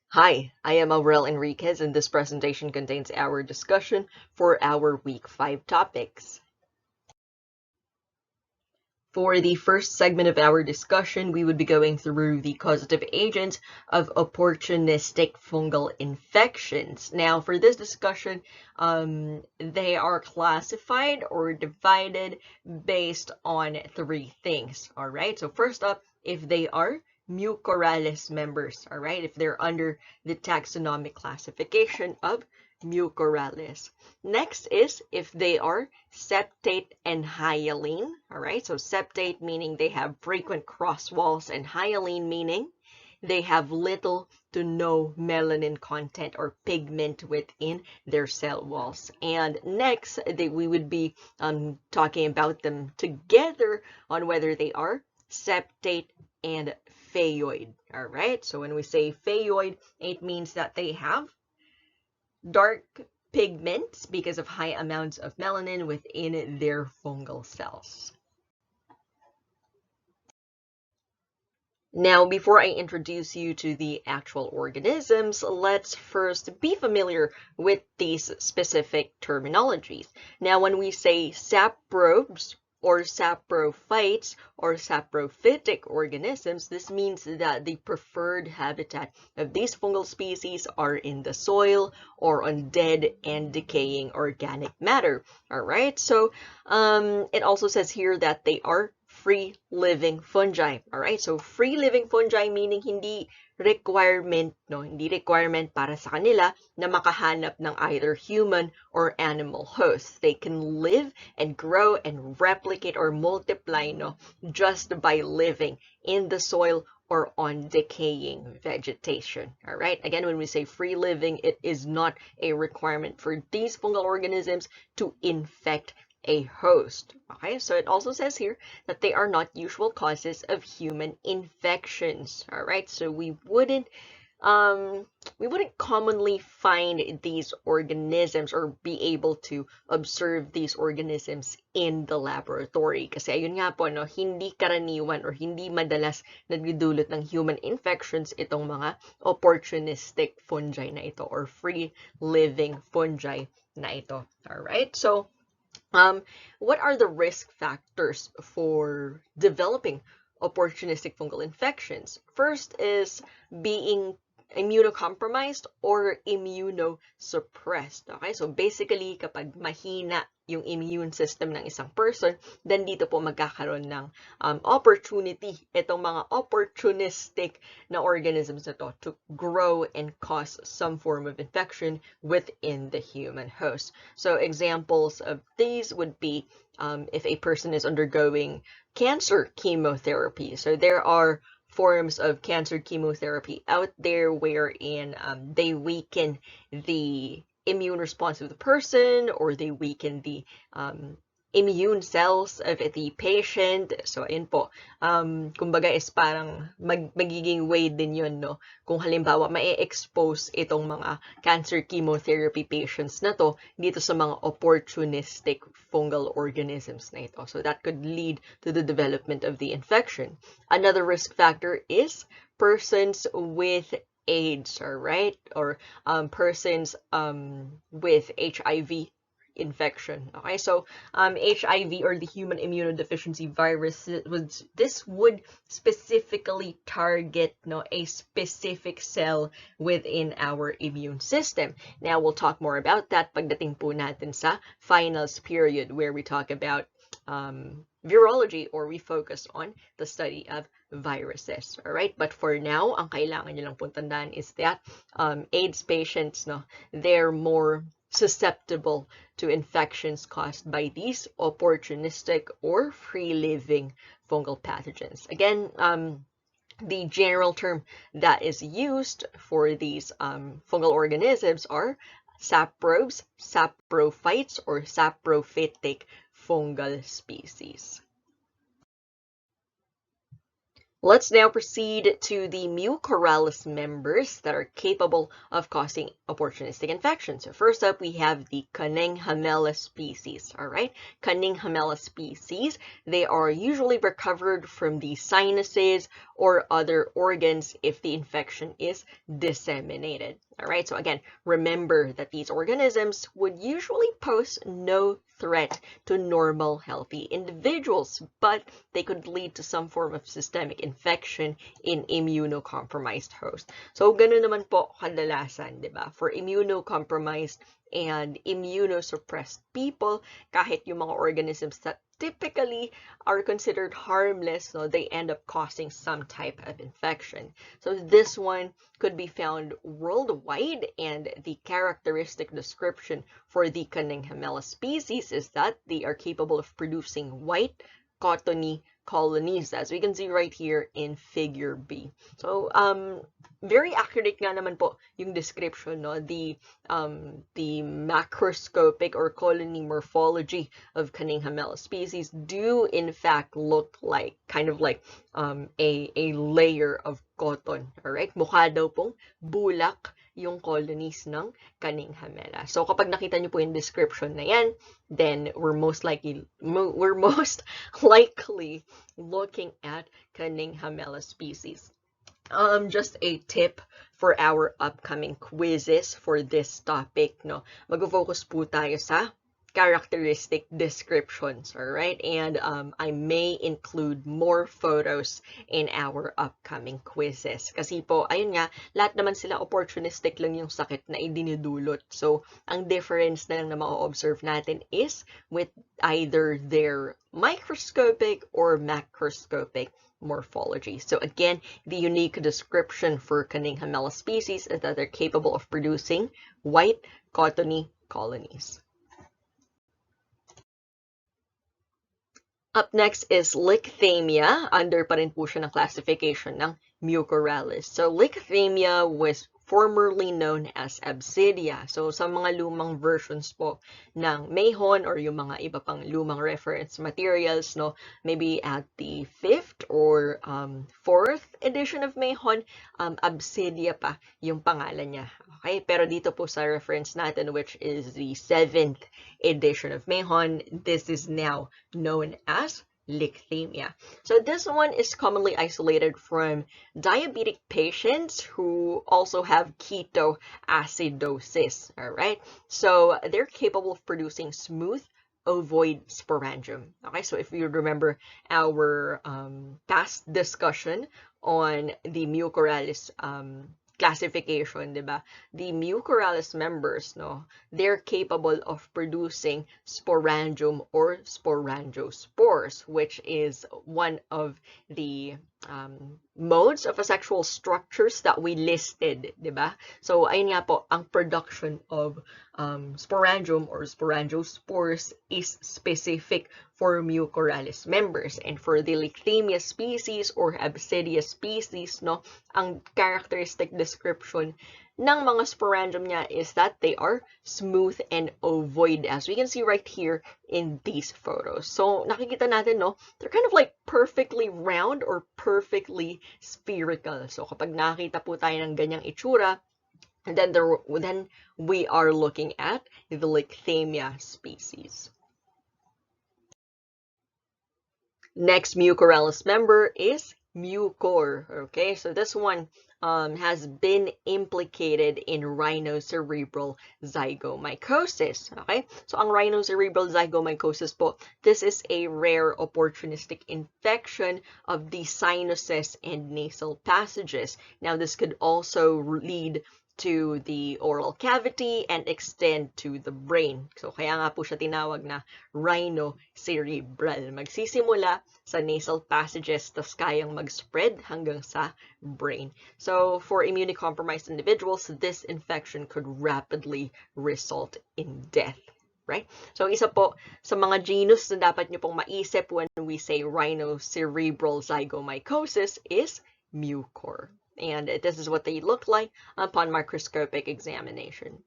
Hi, I am Aurel Enriquez, and this presentation contains our discussion for our Week 5 topics. For the first segment of our discussion, we would be going through the causative agents of opportunistic fungal infections. Now, for this discussion, they are classified or divided based on three things. All right, so first up, if they are Mucorales members, all right, if they're under the taxonomic classification of Mucorales. Next is if they are septate and hyaline, all right? So septate meaning they have frequent cross walls, and hyaline meaning they have little to no melanin content or pigment within their cell walls. And next, we would be talking about them together on whether they are septate and phaeoid, all right? So when we say phaeoid, it means that they have dark pigments because of high amounts of melanin within their fungal cells. Now, before I introduce you to the actual organisms, let's first be familiar with these specific terminologies. Now, when we say saprobes or saprophytes or saprophytic organisms, this means that the preferred habitat of these fungal species are in the soil or on dead and decaying organic matter. All right, so it also says here that they are free-living fungi. All right, so free-living fungi meaning hindi requirement para sa kanila na makahanap ng either human or animal hosts. They can live and grow and replicate or multiply just by living in the soil or on decaying vegetation. All right, again, when we say free living, it is not a requirement for these fungal organisms to infect a host. Okay, so it also says here that they are not usual causes of human infections. All right, so we wouldn't commonly find these organisms or be able to observe these organisms in the laboratory. Kasi ayun nga po, no, hindi karaniwan or hindi madalas nagdudulot ng human infections itong mga opportunistic fungi na ito or free-living fungi na ito. All right, so what are the risk factors for developing opportunistic fungal infections? First is being immunocompromised or immunosuppressed. Okay, so basically, kapag mahina yung immune system ng isang person, then dito po magkakaroon ng opportunity itong mga opportunistic na organisms na to grow and cause some form of infection within the human host. So examples of these would be if a person is undergoing cancer chemotherapy. So there are forms of cancer chemotherapy out there wherein they weaken the immune response of the person or they weaken the immune cells of the patient. So, ayun po. Kumbaga is parang magiging way din yun, no? Kung halimbawa, ma-expose itong mga cancer chemotherapy patients na to dito sa mga opportunistic fungal organisms na ito. So, that could lead to the development of the infection. Another risk factor is persons with AIDS, all right? Or persons with HIV infection. Okay, so HIV or the human immunodeficiency virus, this would specifically target a specific cell within our immune system. Now, we'll talk more about that pagdating po natin sa finals period where we talk about virology or we focus on the study of viruses. All right, but for now, ang kailangan nyo lang pong tandaan is that AIDS patients, they're more susceptible to infections caused by these opportunistic or free-living fungal pathogens. Again, the general term that is used for these fungal organisms are saprobes, saprophytes, or saprophytic fungal species. Let's now proceed to the mucorales members that are capable of causing opportunistic infection. So first up, we have the Cunningham species, all right? Cunningham species, they are usually recovered from the sinuses or other organs if the infection is disseminated. All right, so again, remember that these organisms would usually pose no threat to normal, healthy individuals, but they could lead to some form of systemic infection in immunocompromised hosts. So, ganun naman po kadalasan, di ba? For immunocompromised and immunosuppressed people, kahit yung mga organisms that typically are considered harmless, no, they end up causing some type of infection. So this one could be found worldwide, and the characteristic description for the Cunningham species is that they are capable of producing white, cottony colonies, as we can see right here in figure B. So, very accurate nga naman po yung description, no? The macroscopic or colony morphology of Cunningham species do in fact look like, kind of like a layer of cotton, alright? Mukha daw pong bulak yung colonies ng Cunningham. So kapag nakita niyo po yung description na yan, then we're most likely looking at Cunningham species. Just a tip for our upcoming quizzes for this topic, no? Mag-focus po tayo sa characteristic descriptions, all right? And I may include more photos in our upcoming quizzes. Kasi po, ayun nga, lahat naman sila opportunistic lang yung sakit na idinudulot. So, ang difference na lang na ma-observe natin is with either their microscopic or macroscopic morphology. So again, the unique description for Cunningham species is that they're capable of producing white, cottony colonies. Up next is Lichthymia. Under pa rin po siya ng classification ng mucorales. So Lichthymia was formerly known as Absidia. So sa mga lumang versions po ng Mahon or yung mga iba pang lumang reference materials, no, maybe at the 5th or 4th edition of Mahon, Absidia pa yung pangalan niya. Okay, pero dito po sa reference natin, which is the 7th edition of Mahon, this is now known as Lichthymia. So this one is commonly isolated from diabetic patients who also have ketoacidosis, all right? So they're capable of producing smooth ovoid sporangium. Okay, so if you remember our past discussion on the mucorales classification, diba? The mucorales members, no, they're capable of producing sporangium or sporangiospores, which is one of the modes of asexual structures that we listed, diba? So, ayun nga po, ang production of sporangium or sporangiospores is specific for mucorales members. And for the Lichthymia species or Absidia species, no, ang characteristic description ng mga sporangium niya is that they are smooth and ovoid, as we can see right here in these photos. So, nakikita natin, no, they're kind of like perfectly round or perfectly spherical. So, kapag nakita po tayo ng ganyang itsura, then we are looking at the Lichthymia species. Next mucorales member is mucor. Okay, so this one has been implicated in rhinocerebral zygomycosis. Okay, so ang rhinocerebral zygomycosis po, this is a rare opportunistic infection of the sinuses and nasal passages. Now, this could also lead to the oral cavity and extend to the brain. So, kaya nga po siya tinawag na rhinocerebral. Magsisimula sa nasal passages, tas kayang mag-spread hanggang sa brain. So, for immunocompromised individuals, this infection could rapidly result in death. Right? So, isa po sa mga genus na dapat nyo pong maisip when we say rhinocerebral zygomycosis is mucor. And this is what they look like upon microscopic examination.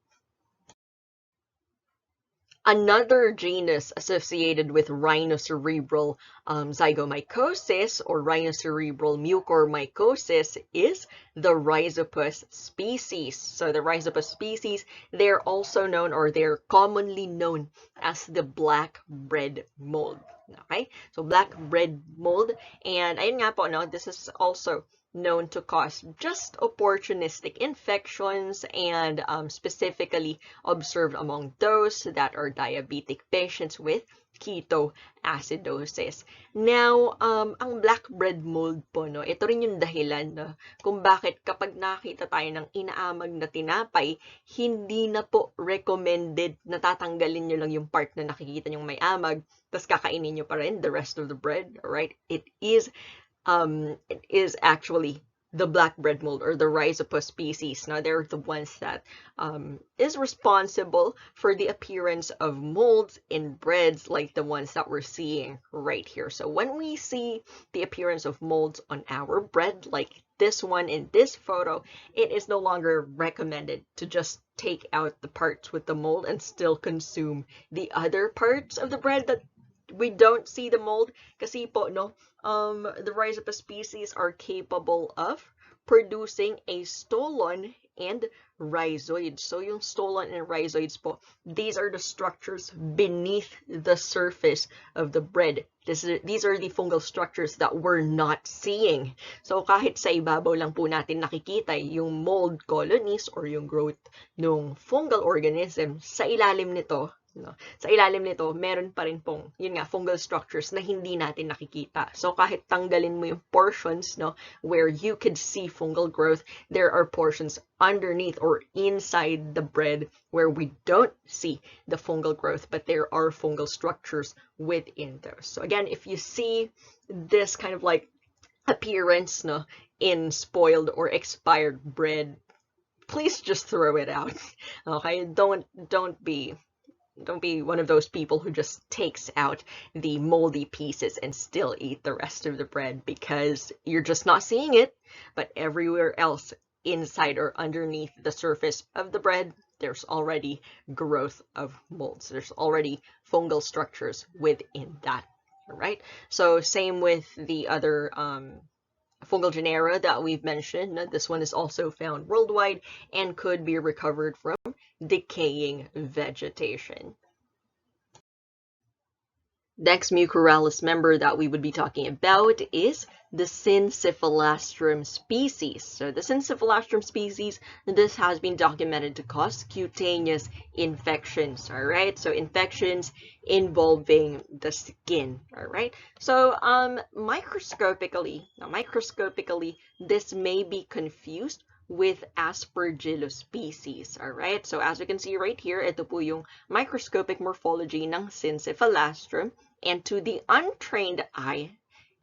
Another genus associated with rhinocerebral zygomycosis or rhinocerebral mucormycosis is the Rhizopus species. So the Rhizopus species, they're also known, or they're commonly known as the black bread mold. Okay? So black bread mold, and ayun nga po, no, this is also known to cause just opportunistic infections, and specifically observed among those that are diabetic patients with ketoacidosis. Now, ang black bread mold po, no, ito rin yung dahilan, no, kung bakit kapag nakita tayo ng inaamag na tinapay, hindi na po recommended na tatanggalin nyo lang yung part na nakikita nyong may amag, tapos kakainin nyo pa rin the rest of the bread, alright? It is actually the black bread mold, or the Rhizopus species. Now, they're the ones that is responsible for the appearance of molds in breads like the ones that we're seeing right here. So when we see the appearance of molds on our bread, like this one in this photo, it is no longer recommended to just take out the parts with the mold and still consume the other parts of the bread that we don't see the mold, kasi po, no, the Rhizopus species are capable of producing a stolon and rhizoids. So yung stolon and rhizoids po, these are the structures beneath the surface of the bread. These are the fungal structures that we're not seeing. So kahit sa ibabaw lang po natin nakikita yung mold colonies or yung growth ng fungal organism, sa ilalim nito, no, sa ilalim nito, meron pa rin pong, yun nga, fungal structures na hindi natin nakikita. So kahit tanggalin mo yung portions, no, where you could see fungal growth, there are portions underneath or inside the bread where we don't see the fungal growth, but there are fungal structures within those. So again, if you see this kind of like appearance, no, in spoiled or expired bread, please just throw it out. Okay, don't be one of those people who just takes out the moldy pieces and still eat the rest of the bread, because you're just not seeing it, but everywhere else inside or underneath the surface of the bread, there's already growth of molds. There's already fungal structures within that, all right? So same with the other fungal genera that we've mentioned. This one is also found worldwide and could be recovered from decaying vegetation. Next mucorales member that we would be talking about is the Syncephalastrum species. So the Syncephalastrum species, this has been documented to cause cutaneous infections, all right? So infections involving the skin, all right? So microscopically, this may be confused with Aspergillus species, all right? So as we can see right here, ito po yung microscopic morphology ng Syncephalastrum, and to the untrained eye,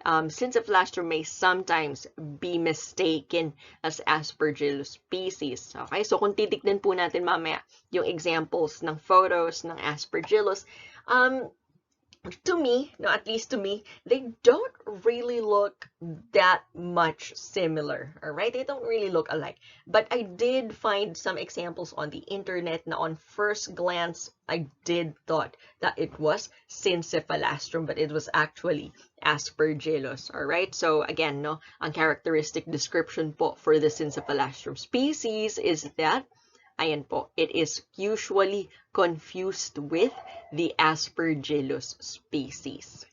Syncephalastrum may sometimes be mistaken as Aspergillus species. Okay, so kung titignan po natin mamaya yung examples ng photos ng Aspergillus, to me, no, at least to me, they don't really look that much similar, all right? They don't really look alike. But I did find some examples on the internet na on first glance, I did thought that it was Syncephalastrum, but it was actually Aspergillus, all right? So again, no, ang characteristic description po for the Syncephalastrum species is that, ayan po, it is usually confused with the Aspergillus species.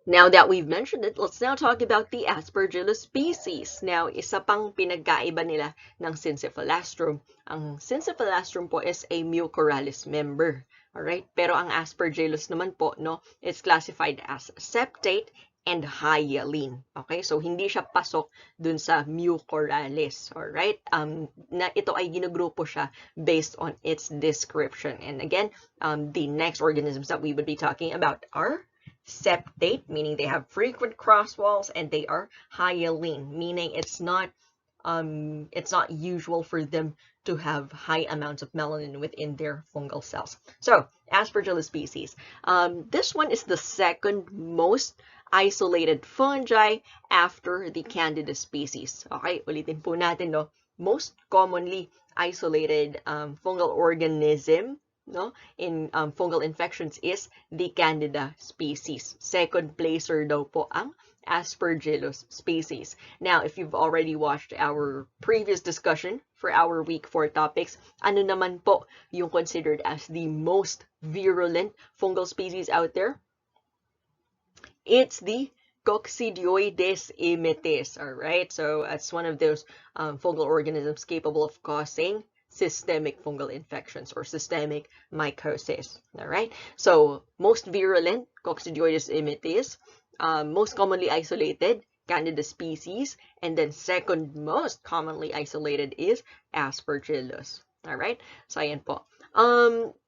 Now that we've mentioned it, let's now talk about the Aspergillus species. Now, isa pang pinagkaiba nila ng Syncephalastrum. Ang Syncephalastrum po is a mucorales member. Alright? Pero ang Aspergillus naman po, no, is classified as septate and hyaline. Okay? So, hindi siya pasok dun sa mucorales. Alright? Na ito ay ginugrupo siya based on its description. And again, the next organisms that we would be talking about are septate, meaning they have frequent cross walls, and they are hyaline, meaning it's not usual for them to have high amounts of melanin within their fungal cells. So, Aspergillus species. This one is the second most isolated fungi after the Candida species. Okay, ulitin po natin, no? most commonly isolated fungal organism, no, in fungal infections is the Candida species. Second placer daw po ang Aspergillus species. Now, if you've already watched our previous discussion for our week 4 topics, ano naman po yung considered as the most virulent fungal species out there? It's the Coccidioides immitis, all right? So it's one of those fungal organisms capable of causing systemic fungal infections or systemic mycosis, all right? So most virulent, Coccidioides immitis, most commonly isolated, Candida species, and then second most commonly isolated is Aspergillus, all right? So ayan po.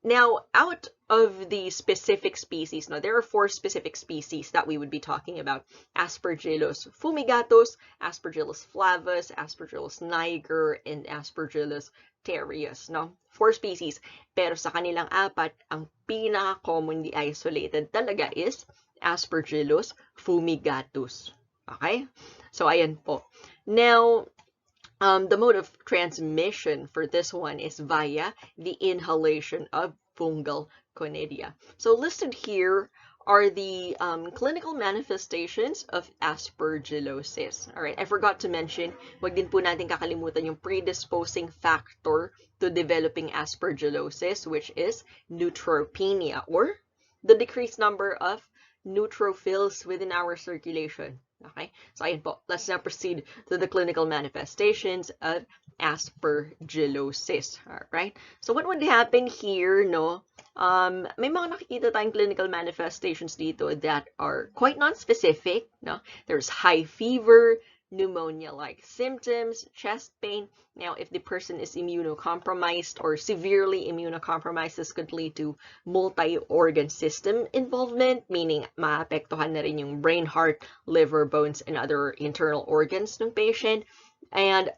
Now, out of the specific species, now there are 4 specific species that we would be talking about. Aspergillus fumigatus, Aspergillus flavus, Aspergillus niger, and Aspergillus terreus. No? 4 species. Pero sa kanilang 4, ang pinaka-commonly isolated talaga is Aspergillus fumigatus. Okay? So, ayan po. Now, the mode of transmission for this one is via the inhalation of fungal conidia. So listed here are the clinical manifestations of aspergillosis. All right, I forgot to mention, wag din po natin kakalimutan yung predisposing factor to developing aspergillosis, which is neutropenia, or the decreased number of neutrophils within our circulation. Okay, so ayun po. Let's now proceed to the clinical manifestations of aspergillosis. Alright, so what would happen here, no? May mga nakikita tayong clinical manifestations dito that are quite non-specific, no? There's high fever, pneumonia-like symptoms, chest pain. Now, if the person is immunocompromised or severely immunocompromised, this could lead to multi-organ system involvement, meaning maapektuhan na rin yung brain, heart, liver, bones, and other internal organs ng patient. And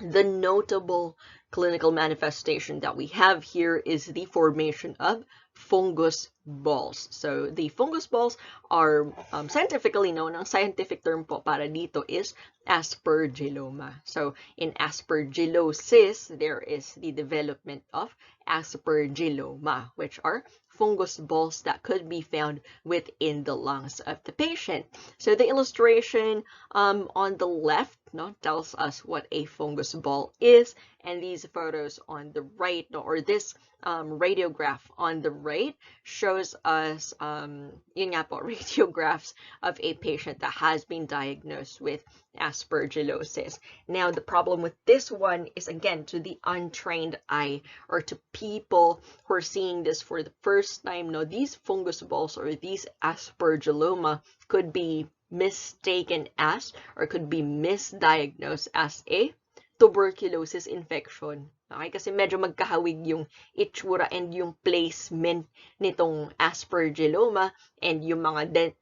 the notable clinical manifestation that we have here is the formation of fungus balls. So the fungus balls are scientifically known. Ang scientific term po para dito is aspergilloma. So in aspergillosis, there is the development of aspergilloma, which are fungus balls that could be found within the lungs of the patient. So the illustration on the left, no, tells us what a fungus ball is, and these photos on the right, no, or this radiograph on the right shows us yun nga po, radiographs of a patient that has been diagnosed with aspergillosis. Now, the problem with this one is, again, to the untrained eye or to people who are seeing this for the first time, no, these fungus balls or these aspergilloma could be mistaken as or could be misdiagnosed as a tuberculosis infection. Okay, kasi medyo magkahawig yung itsura and yung placement nitong aspergilloma and yung mga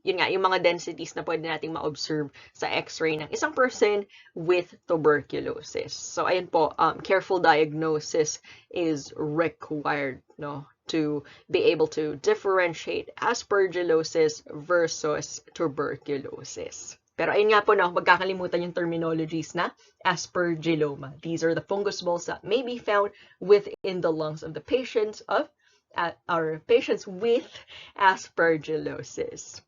yun nga, yung mga densities na pwede nating ma-observe sa x-ray ng isang person with tuberculosis. So ayun po, careful diagnosis is required, no, to be able to differentiate aspergillosis versus tuberculosis. Pero ayun nga po, no, magkakalimutan yung terminologies na aspergilloma. These are the fungus balls that may be found within the lungs of the patients with aspergillosis.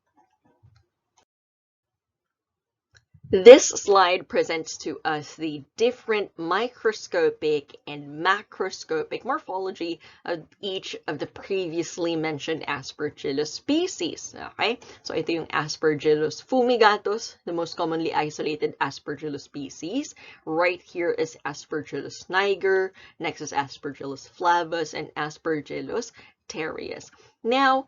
This slide presents to us the different microscopic and macroscopic morphology of each of the previously mentioned Aspergillus species. Okay? So ito yung Aspergillus fumigatus, the most commonly isolated Aspergillus species. Right here is Aspergillus niger, next is Aspergillus flavus, and Aspergillus terreus. Now,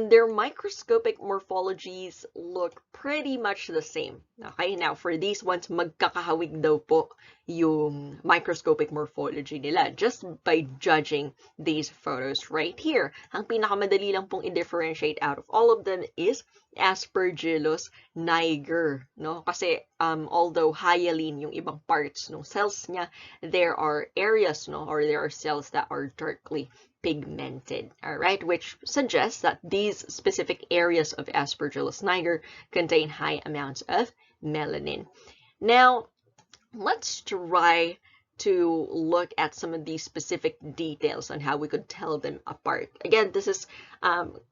their microscopic morphologies look pretty much the same. Okay, now for these ones, magkakahawig daw po yung microscopic morphology nila just by judging these photos right here. Ang pinakamadali lang pong i-differentiate out of all of them is Aspergillus niger, no? Kasi although hyaline yung ibang parts ng cells niya, there are areas, no, or there are cells that are darkly pigmented, all right, which suggests that these specific areas of Aspergillus niger contain high amounts of melanin. Now, let's try to look at some of these specific details on how we could tell them apart. Again, this is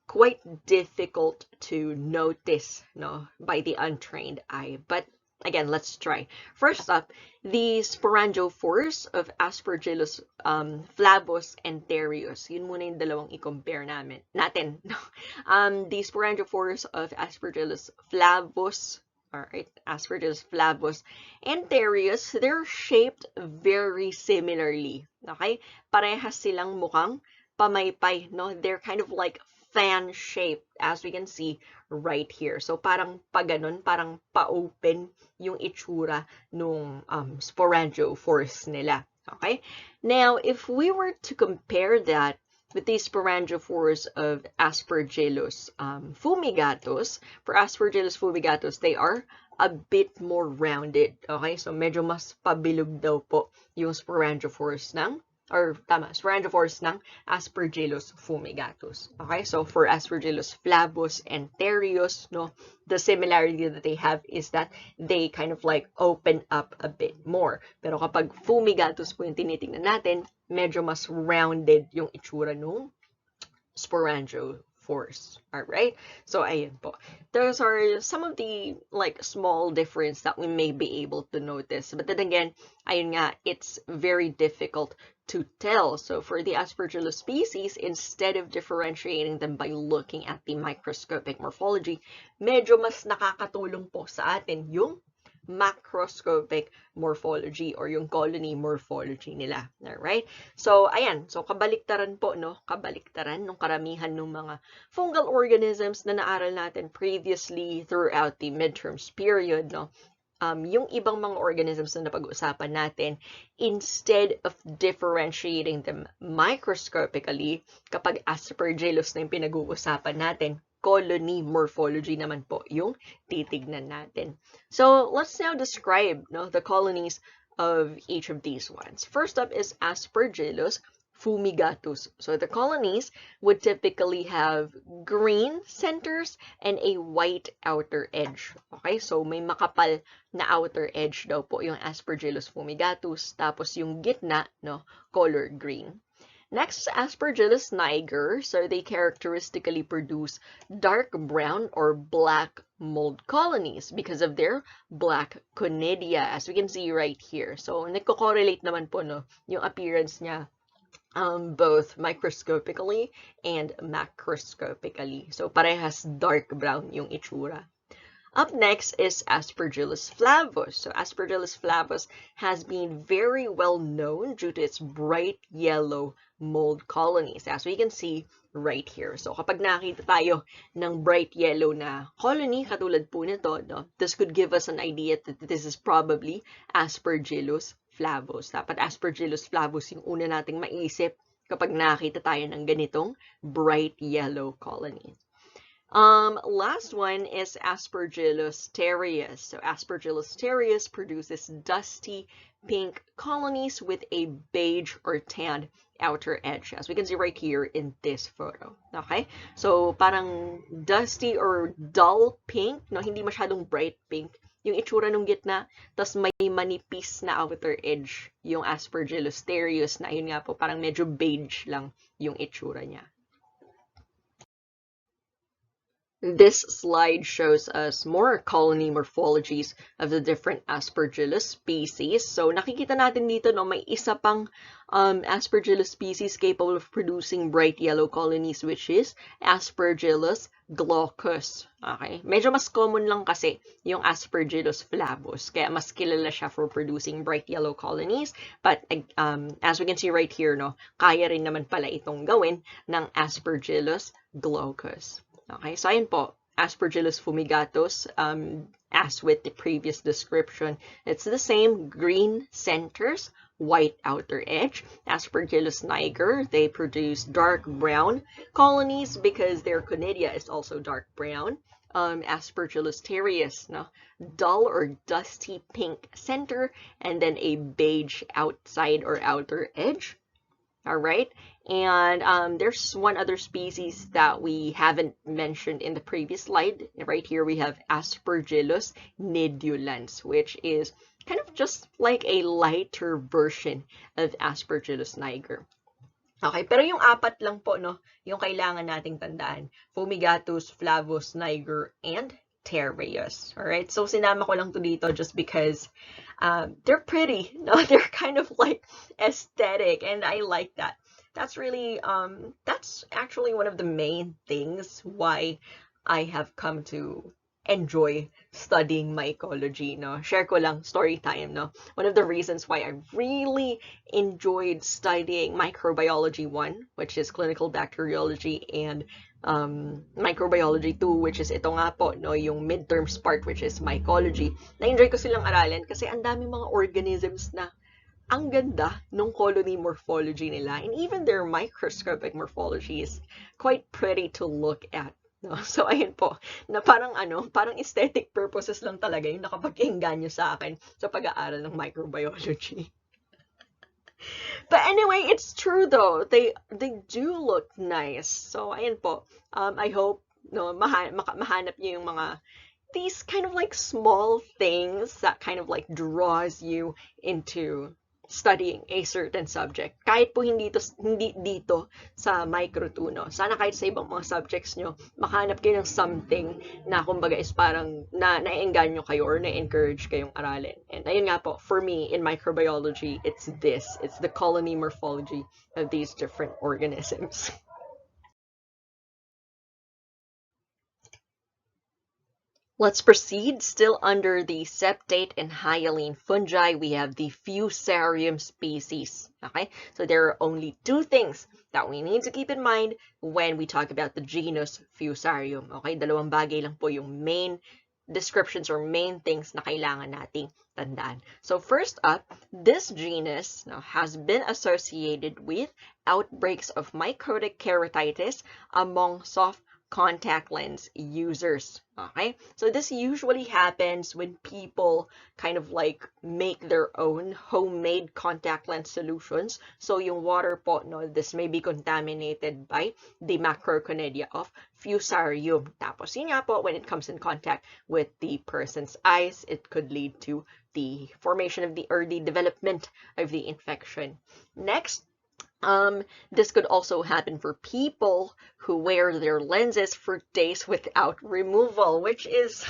quite difficult to notice, no, by the untrained eye, but again, let's try. First up, the sporangiophores of Aspergillus flavus and therius. Yun muna yung dalawang i-compare natin. The sporangiophores of Aspergillus flavus, alright, Aspergillus flavus and therius, they're shaped very similarly. Okay? Parehas silang mukhang pamaypay, no? They're kind of like fan shaped, as we can see right here. So parang paganon, parang pa-open yung itsura nung sporangiophores nila. Okay? Now, if we were to compare that with the sporangiophores of Aspergillus fumigatus, for Aspergillus fumigatus, they are a bit more rounded. Okay? So medyo mas pabilog daw po yung sporangiophores ng sporangiophores ng Aspergillus fumigatus. Okay, so for Aspergillus flavus and therius, no, the similarity that they have is that they kind of like open up a bit more. Pero kapag fumigatus po yung tinitingnan natin, medyo mas rounded yung itsura nung sporangiophores. Alright, so ayan po. Those are some of the like small difference that we may be able to notice. But then again, ayun nga, it's very difficult to tell. So for the Aspergillus species, instead of differentiating them by looking at the microscopic morphology, medyo mas nakakatulong po sa atin yung macroscopic morphology or yung colony morphology nila. Alright? So, ayan. So, kabaliktaran po, no? Kabaliktaran ng karamihan ng mga fungal organisms na naaral natin previously throughout the midterms period, no? Yung ibang mga organisms na napag-usapan natin, instead of differentiating them microscopically, kapag Aspergillus na yung pinag-uusapan natin, colony morphology naman po yung titignan natin. So, let's now describe, no, the colonies of each of these ones. First up is Aspergillus fumigatus. So the colonies would typically have green centers and a white outer edge. Okay, so may makapal na outer edge daw po yung Aspergillus fumigatus, tapos yung gitna, no, color green. Next, Aspergillus niger. So they characteristically produce dark brown or black mold colonies because of their black conidia, as we can see right here. So nagko-correlate naman po, no, yung appearance niya both microscopically and macroscopically. So parehas dark brown yung itsura. Up next is Aspergillus flavus. So Aspergillus flavus has been very well known due to its bright yellow mold colonies, as we can see right here. So kapag nakita tayo ng bright yellow na colony, katulad po nito, no, this could give us an idea that this is probably Aspergillus flavus. Dapat Aspergillus flavus yung una nating maisip kapag nakita tayo ng ganitong bright yellow colony. Last one is Aspergillus terreus. So Aspergillus terreus produces dusty pink colonies with a beige or tanned outer edge, as we can see right here in this photo. Okay? So parang dusty or dull pink, no, hindi masyadong bright pink yung itsura ng gitna, tas may manipis na outer edge yung Aspergillus terreus na yun nga po, parang medyo beige lang yung itsura niya. This slide shows us more colony morphologies of the different Aspergillus species. So nakikita natin dito, no, may isa pang Aspergillus species capable of producing bright yellow colonies, which is Aspergillus glaucus. Okay? Medyo mas common lang kasi yung Aspergillus flavus, kaya mas kilala siya for producing bright yellow colonies. But as we can see right here, no, kaya rin naman pala itong gawin ng Aspergillus glaucus. Okay, so ayan po, Aspergillus fumigatus, as with the previous description, it's the same, green centers, white outer edge. Aspergillus niger, they produce dark brown colonies because their conidia is also dark brown. Aspergillus terreus, no, dull or dusty pink center, and then a beige outside or outer edge. All right, And there's one other species that we haven't mentioned in the previous slide. Right here we have Aspergillus nidulans, which is kind of just like a lighter version of Aspergillus niger. Okay, pero yung apat lang po, no, yung kailangan nating tandaan. Fumigatus, Flavus, Niger, and Tereus. Alright, so sinama ko lang to dito just because they're pretty, no? They're kind of like aesthetic, and I like that. That's really, that's actually one of the main things why I have come to enjoy studying mycology, no? Share ko lang, story time, no? One of the reasons why I really enjoyed studying microbiology 1, which is clinical bacteriology, and microbiology 2, which is ito nga po, no, yung midterms part, which is mycology. Na-enjoy ko silang aralin kasi ang dami mga organisms na ang ganda nung colony morphology nila, and even their microscopic morphology is quite pretty to look at. No? So, ayun po, na parang parang aesthetic purposes lang talaga yung nakapag-engganyo sa akin sa pag-aaral ng microbiology. But anyway, it's true though. They do look nice. So, ayun po. I hope no mahanap niyo yung mga these kind of like small things that kind of like draws you into studying a certain subject. Kahit po hindi dito sa micro 2, no? Sana kahit sa ibang mga subjects nyo, makahanap kayo ng something na kumbaga is parang na-engganyo kayo or na-encourage kayong aralin. And ayun nga po, for me, in microbiology, it's this. It's the colony morphology of these different organisms. Let's proceed. Still under the septate and hyaline fungi, we have the Fusarium species. Okay, so there are only two things that we need to keep in mind when we talk about the genus Fusarium. Okay, dalawang bagay lang po yung main descriptions or main things na kailangan nating tandaan. So first up, this genus has been associated with outbreaks of mycotic keratitis among soft contact lens users. Okay, so this usually happens when people kind of like make their own homemade contact lens solutions. So yung water po, no, this may be contaminated by the macroconidia of Fusarium. Tapos yun nga po, when it comes in contact with the person's eyes, it could lead to the formation of the development of the infection. Next, this could also happen for people who wear their lenses for days without removal, which is,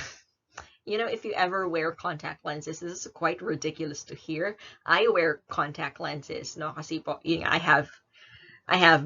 you know, if you ever wear contact lenses, this is quite ridiculous to hear. I wear contact lenses, no, kasi po, yun, I have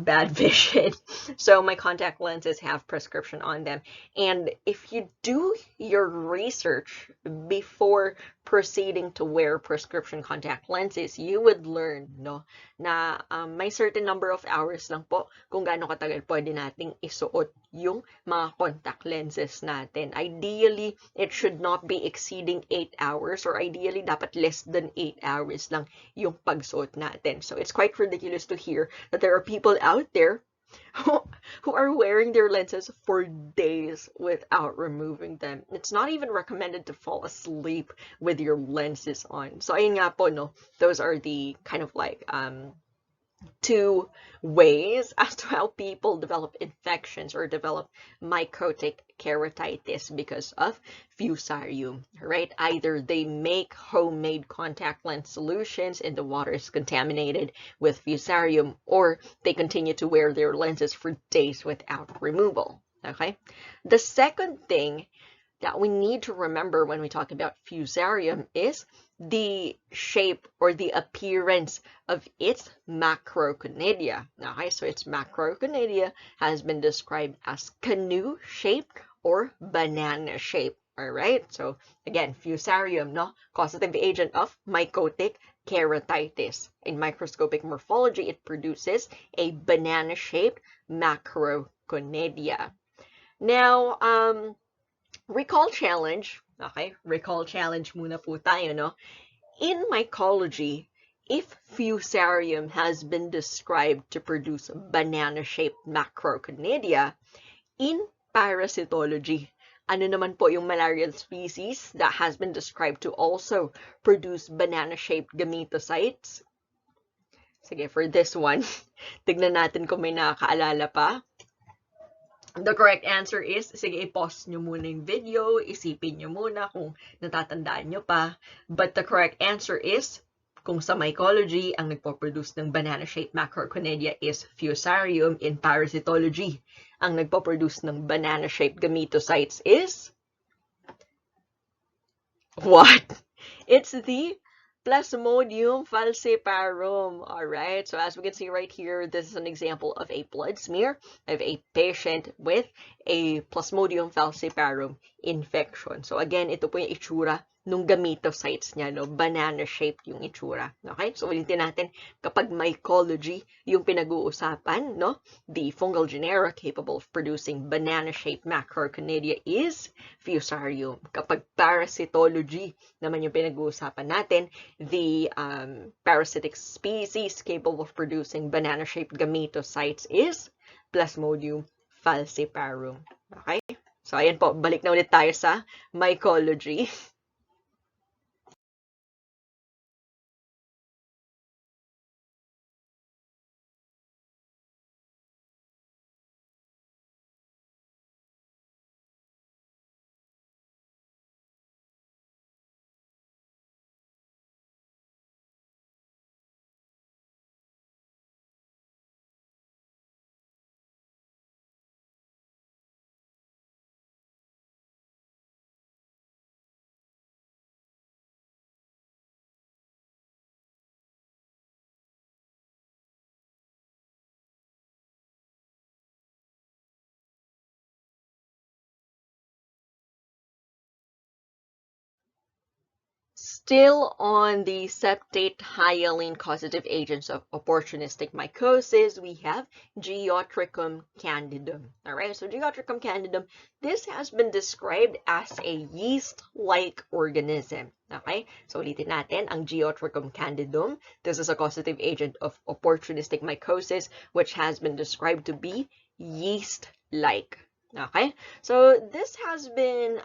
bad vision, so my contact lenses have prescription on them. And if you do your research before proceeding to wear prescription contact lenses, you would learn, no, na may certain number of hours lang po kung gaano katagal pwede nating isuot yung mga contact lenses natin. Ideally, it should not be exceeding 8 hours, or ideally, dapat less than 8 hours lang yung pagsuot natin. So it's quite ridiculous to hear that there are people out there who are wearing their lenses for days without removing them. It's not even recommended to fall asleep with your lenses on. So ayun nga po, no, those are the kind of like two ways as to how people develop infections or develop mycotic keratitis because of Fusarium, right? Either they make homemade contact lens solutions and the water is contaminated with Fusarium, or they continue to wear their lenses for days without removal, okay? The second thing that we need to remember when we talk about Fusarium is the shape or the appearance of its macroconidia. Okay, so its macroconidia has been described as canoe-shaped or banana-shaped. All right, so again, Fusarium, no, causative agent of mycotic keratitis. In microscopic morphology, it produces a banana-shaped macroconidia. Now, recall challenge. Okay, recall challenge muna po tayo, no? In mycology, if Fusarium has been described to produce banana-shaped macroconidia, in parasitology, ano naman po yung malarial species that has been described to also produce banana-shaped gametocytes? Sige, for this one, tignan natin kung may nakakaalala pa. The correct answer is, sige, i-pause nyo muna yung video, isipin nyo muna kung natatandaan nyo pa. But the correct answer is, kung sa mycology, ang nagpo-produce ng banana-shaped macroconidia is Fusarium. In parasitology, ang nagpo-produce ng banana-shaped gametocytes is what? It's the Plasmodium falciparum. All right, so as we can see right here, this is an example of a blood smear of a patient with a Plasmodium falciparum infection. So again, ito po yung itsura nung gametocytes niya, no? Banana-shaped yung itsura. Okay? So ulitin natin, kapag mycology yung pinag-uusapan, no? The fungal genera capable of producing banana-shaped macroconidia is Fusarium. Kapag parasitology naman yung pinag-uusapan natin, the parasitic species capable of producing banana-shaped gametocytes is Plasmodium falciparum. Okay? So ayan po, balik na ulit tayo sa mycology. Still on the septate hyalin causative agents of opportunistic mycosis, we have Geotrichum candidum. All right, so Geotrichum candidum, this has been described as a yeast-like organism. Okay, so ulitin natin ang Geotrichum candidum. This is a causative agent of opportunistic mycosis, which has been described to be yeast-like. Okay, so this has been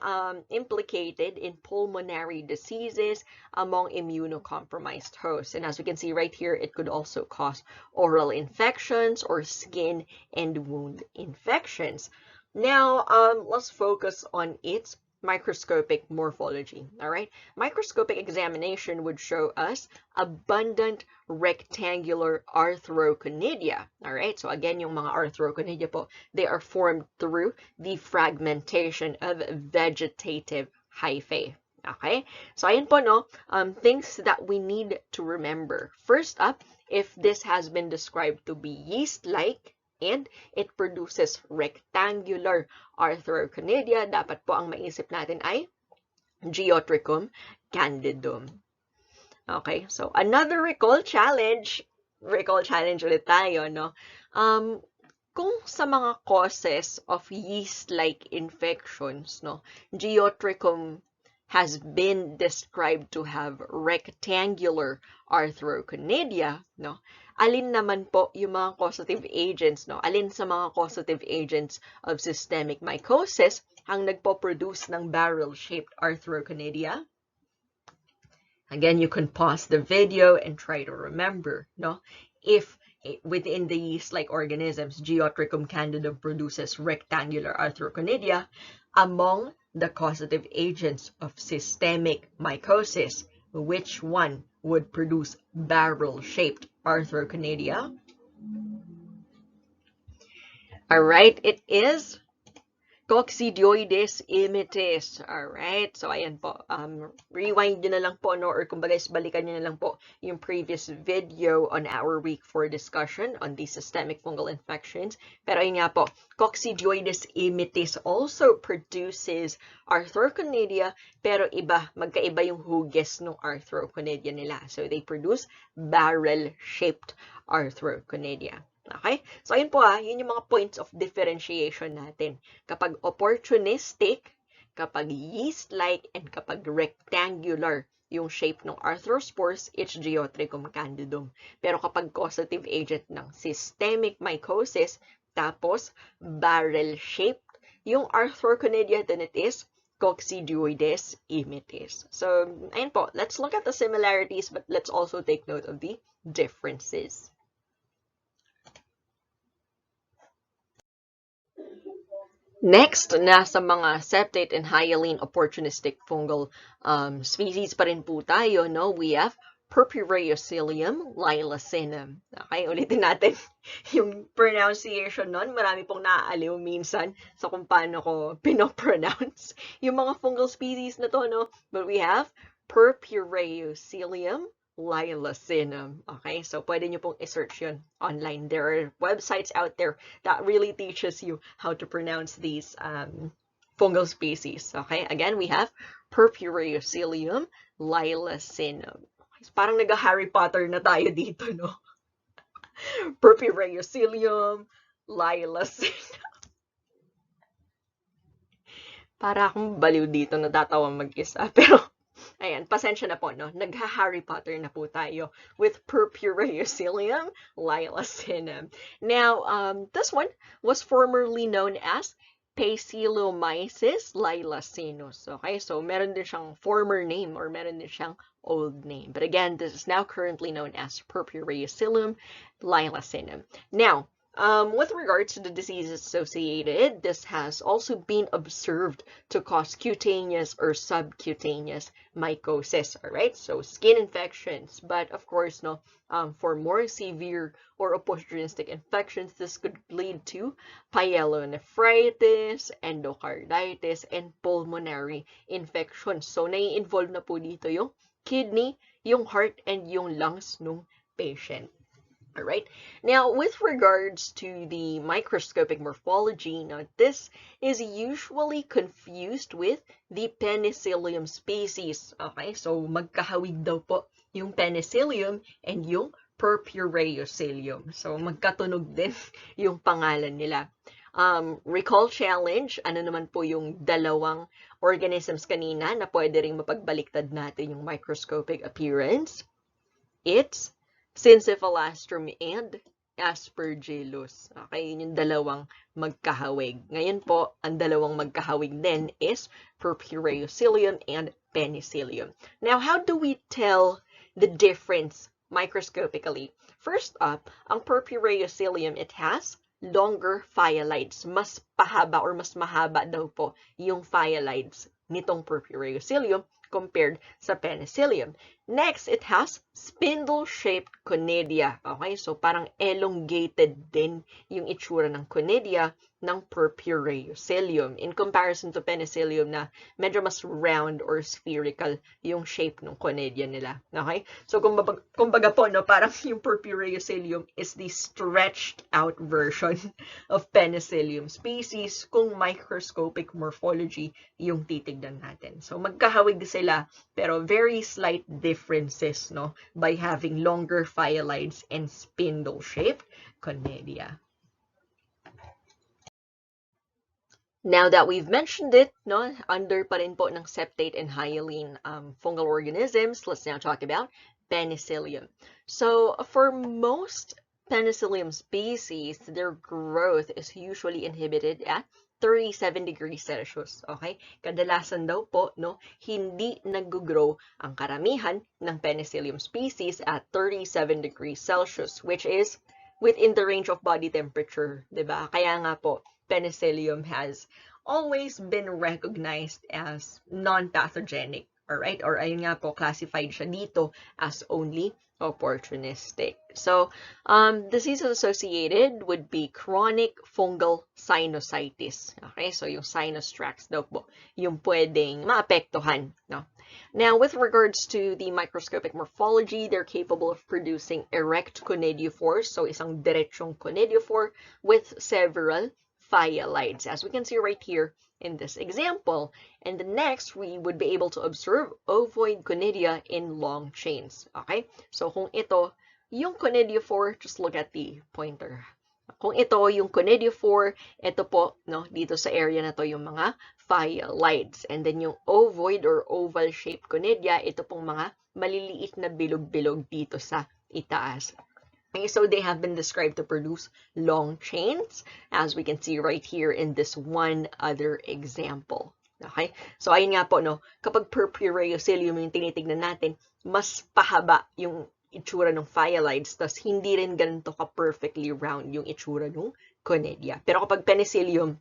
implicated in pulmonary diseases among immunocompromised hosts. And as we can see right here, it could also cause oral infections or skin and wound infections. Now, let's focus on its microscopic morphology. All right, microscopic examination would show us abundant rectangular arthroconidia. All right, so again, yung mga arthroconidia po, they are formed through the fragmentation of vegetative hyphae. Okay, so ayan po, no, things that we need to remember. First up, if this has been described to be yeast-like, and it produces rectangular arthroconidia, dapat po ang maisip natin ay Geotrichum candidum. Okay, so another recall challenge ulit tayo, no? Kung sa mga causes of yeast-like infections, no, Geotrichum has been described to have rectangular arthroconidia, no? Alin naman po yung mga causative agents, no? Alin sa mga causative agents of systemic mycosis ang nagpo-produce ng barrel-shaped arthroconidia? Again, you can pause the video and try to remember, no? If within the yeast-like organisms, Geotrichum candidum produces rectangular arthroconidia, among the causative agents of systemic mycosis, which one would produce barrel-shaped arthroconidia? All right, it is Coccidioides immitis. Alright, so ayan po. Rewind nyo na lang po, no? Or kumbaga balikan nyo na lang po yung previous video on our week 4 discussion on the systemic fungal infections. Pero ayun nga po, Coccidioides immitis also produces arthroconidia, pero magkaiba yung hugis ng arthroconidia nila. So they produce barrel-shaped arthroconidia. Okay? So, ayun po yun yung mga points of differentiation natin. Kapag opportunistic, kapag yeast-like, and kapag rectangular yung shape ng arthrospores, it's Geotrichum candidum. Pero kapag causative agent ng systemic mycosis, tapos barrel-shaped yung arthroconidia, then it is Coccidioides immitis. So, ayun po, let's look at the similarities, but let's also take note of the differences. Next, nasa mga septate and hyaline opportunistic fungal species pa rin po tayo, no? We have Purpureocilium lilacinum. Okay, ulitin natin yung pronunciation nun. Marami pong naaaliw minsan sa kung paano ko pinopronounce yung mga fungal species na to, no? But we have Purpureocilium lilacinum. Okay, so pwede nyo pong i-search yun online. There are websites out there that really teaches you how to pronounce these fungal species. Okay, again, we have Purpureocilium lilacinum. So, parang nag-Harry Potter na tayo dito, no? Purpureocilium lilacinum. Para akong baliw dito, natatawa mag-isa. Pero, ayan, pasensya na po, no? Nagha-Harry Potter na po tayo with Purpureocilium lilacinum. Now, this one was formerly known as Mycology lilacinus. Okay, so meron din siyang former name or meron din siyang old name. But again, this is now currently known as Purpureocilium lilacinum. Now, with regards to the diseases associated, this has also been observed to cause cutaneous or subcutaneous mycoses, all right? So skin infections, but of course, no, for more severe or opportunistic infections, this could lead to pyelonephritis, endocarditis, and pulmonary infections. So nai-involve na po dito yung kidney, yung heart, and yung lungs ng patient. All right. Now, with regards to the microscopic morphology, now this is usually confused with the Penicillium species. Okay, so magkahawig daw po yung Penicillium and yung Purpureocilium. So magkatunog din yung pangalan nila. Recall challenge, ano naman po yung dalawang organisms kanina na pwede ring mapagbaliktad natin yung microscopic appearance? It's Syncephalastrum and Aspergillus. Okay, yun yung dalawang magkahawig. Ngayon po, ang dalawang magkahawig din is Purpureocilium and Penicillium. Now, how do we tell the difference microscopically? First up, ang Purpureocilium, it has longer phyalides. Mas pahaba or mas mahaba daw po yung phyalides nitong Purpureocilium compared sa Penicillium. Next, it has spindle-shaped conidia. Okay, so parang elongated din yung itsura ng conidia ng Purpureocilium in comparison to Penicillium na medyo mas round or spherical yung shape ng conidia nila. Okay, so kumbaga po, no, parang yung Purpureocilium is the stretched out version of Penicillium species kung microscopic morphology yung titignan natin. So magkahawig sila pero very slight differences, no, by having longer phyalides and spindle-shaped conidia. Now that we've mentioned it, no, under pa rin po ng septate and hyaline fungal organisms, let's now talk about Penicillium. So for most Penicillium species, their growth is usually inhibited at 37 degrees Celsius. Okay? Kadalasan daw po, no, hindi nag-grow ang karamihan ng Penicillium species at 37 degrees Celsius, which is within the range of body temperature, diba? Kaya nga po, Penicillium has always been recognized as non-pathogenic, alright? Or ayun nga po, classified siya dito as only opportunistic. So, diseases associated would be chronic fungal sinusitis. Okay, so yung sinus tracts daw po, yung pwedeng maapektuhan, no? Now, with regards to the microscopic morphology, they're capable of producing erect conidiophores, so isang diretsong conidiophore with several phyalides, as we can see right here in this example. And the next, we would be able to observe ovoid conidia in long chains. Okay? So, kung ito yung conidiophore, just look at the pointer. Kung ito yung conidiophore, ito po, no, dito sa area na to yung mga phyalides. And then yung ovoid or oval-shaped conidia, ito pong mga maliliit na bilog-bilog dito sa itaas. Okay, so they have been described to produce long chains, as we can see right here in this one other example. Okay? So, ayun nga po, no, kapag purpureo-cilium yung tinitignan natin, mas pahaba yung itsura ng phyalides, tas hindi rin ganito ka-perfectly round yung itsura ng conidia. Pero kapag penicillium,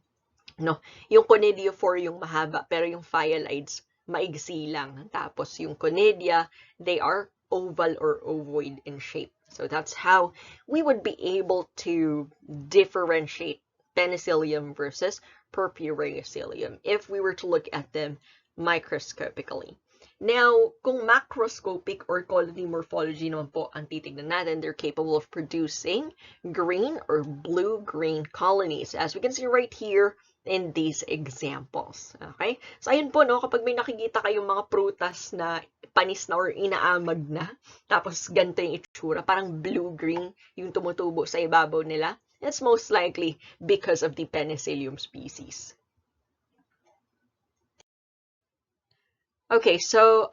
no, yung conidiophore yung mahaba, pero yung phyalides, maigsi lang. Tapos yung conidia, they are oval or ovoid in shape. So that's how we would be able to differentiate penicillium versus purpureo-cilium if we were to look at them microscopically. Now, kung macroscopic or colony morphology naman po ang titignan natin, they're capable of producing green or blue-green colonies, as we can see right here in these examples. Okay? So, ayun po, no, kapag may nakikita kayong mga prutas na panis na or inaamag na, tapos ganito yung itsura, parang blue-green yung tumutubo sa ibabaw nila, it's most likely because of the penicillium species. Okay, so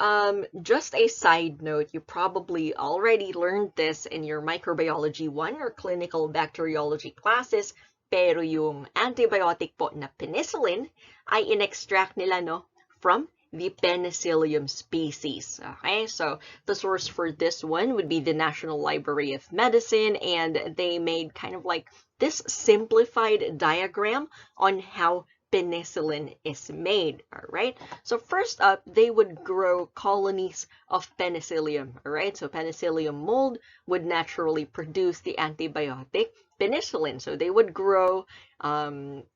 just a side note, you probably already learned this in your microbiology 1 or clinical bacteriology classes, pero yung antibiotic po na penicillin ay in-extract nila, no, from the penicillium species. Okay, so the source for this one would be the National Library of Medicine, and they made kind of like this simplified diagram on how penicillin is made. All right, so first up, they would grow colonies of penicillium. All right, so penicillium mold would naturally produce the antibiotic penicillin. So they would grow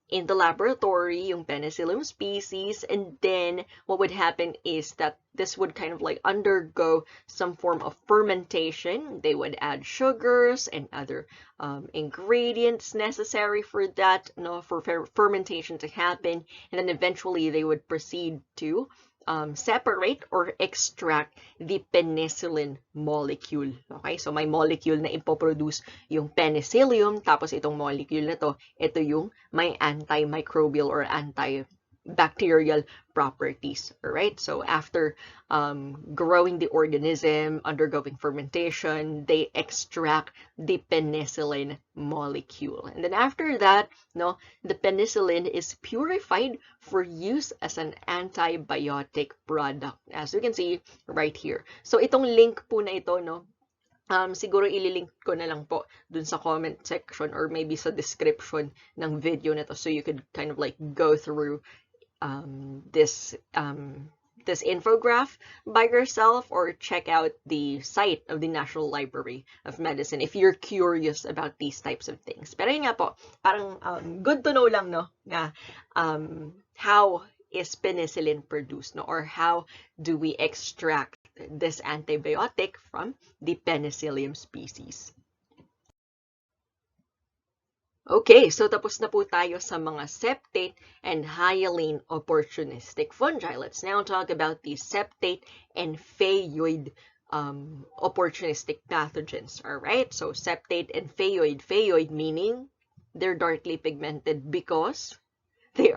in the laboratory yung penicillium species, and then what would happen is that this would kind of like undergo some form of fermentation. They would add sugars and other ingredients necessary for that, for fermentation to happen, and then eventually they would proceed to separate or extract the penicillin molecule. Okay, so may molecule na ipoproduce yung penicillium, tapos itong molecule na to, ito yung may antimicrobial or antibacterial properties. Alright, so after growing the organism, undergoing fermentation, they extract the penicillin molecule. And then after that, the penicillin is purified for use as an antibiotic product, as you can see right here. So itong link po na ito, siguro ililink ko na lang po dun sa comment section or maybe sa description ng video na to, so you could kind of like go through this infograph by yourself, or check out the site of the National Library of Medicine if you're curious about these types of things. Pero yun nga po, parang good to know lang, na how is penicillin produced, or how do we extract this antibiotic from the penicillium species. Okay, so tapos na po tayo sa mga septate and hyaline opportunistic fungi. Let's now talk about the septate and phaeoid opportunistic pathogens. All right, so septate and phaeoid. Phaeoid meaning they're darkly pigmented because there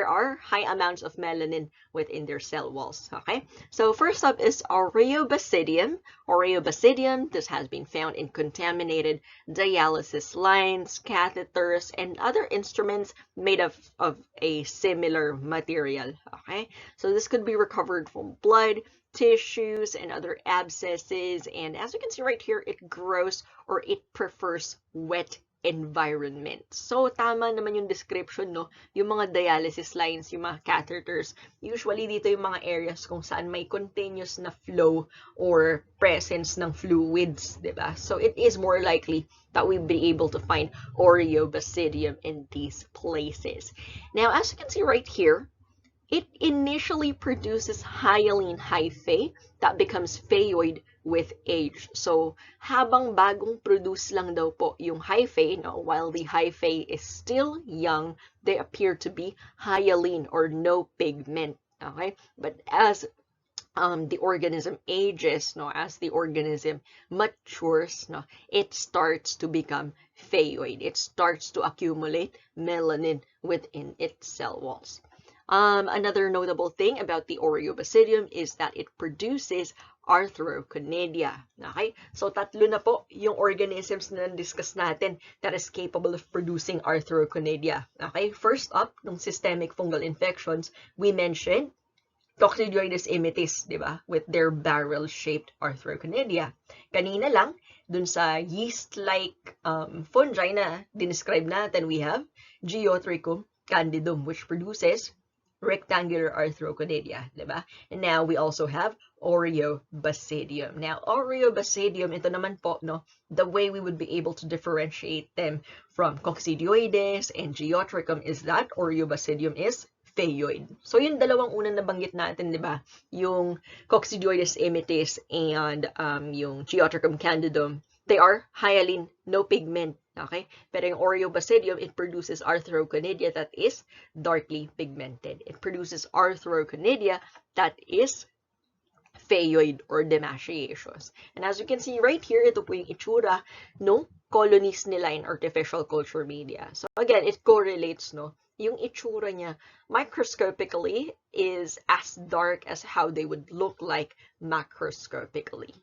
are high amounts of melanin within their cell walls. Okay, so first up is Aureobasidium. Aureobasidium, this has been found in contaminated dialysis lines, catheters, and other instruments made of a similar material. Okay, so this could be recovered from blood, tissues, and other abscesses, and as you can see right here, it grows or it prefers wet environment. So, tama naman yung description, yung mga dialysis lines, yung mga catheters, usually dito yung mga areas kung saan may continuous na flow or presence ng fluids, diba? So, it is more likely that we'll be able to find Aureobasidium in these places. Now, as you can see right here, it initially produces hyaline hyphae that becomes phaeoid with age. So, habang bagong produce lang daw po yung hyphae, while the hyphae is still young, they appear to be hyaline or no pigment. Okay? But as the organism ages, as the organism matures, it starts to become phaeoid. It starts to accumulate melanin within its cell walls. Another notable thing about the Oreobasidium is that it produces arthroconidia. Okay? So, tatlo na po yung organisms na discuss natin that is capable of producing arthroconidia. Okay? First up, ng systemic fungal infections, we mentioned Coccidioides immitis, di ba? With their barrel-shaped arthroconidia. Kanina lang, dun sa yeast-like fungi na dinescribe natin, we have Geotrichum candidum, which produces rectangular arthroconidia, di ba? And now we also have Oreobasidium. Now, Oreobasidium, ito naman po, no, the way we would be able to differentiate them from Coccidioides and Geotrichum is that Oreobasidium is phaeoid. So, yung dalawang unang nabanggit natin, di ba? Yung Coccidioides immitis and yung Geotrichum candidum, they are hyaline, no pigment. Okay? Pero yung Oreobasidium, it produces arthroconidia that is darkly pigmented. It produces arthroconidia that is phaeoid or demaciaceous. And as you can see right here, ito po yung itsura no colonies nila in artificial culture media. So again, it correlates, no? Yung itsura niya microscopically is as dark as how they would look like macroscopically.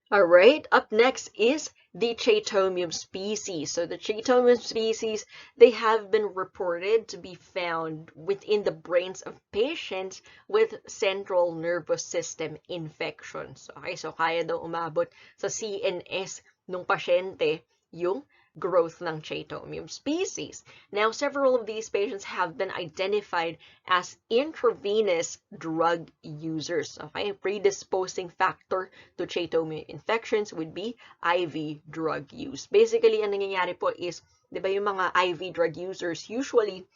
Alright, up next is the Chaetomium species. So the Chaetomium species, they have been reported to be found within the brains of patients with central nervous system infections. Okay, so kaya daw umabot sa CNS ng pasyente yung growth ng Chaetomium species. Now, several of these patients have been identified as intravenous drug users. Okay, predisposing factor to Chaetomium infections would be IV drug use. Basically, ang nangyayari po is, di ba yung mga IV drug users, usually,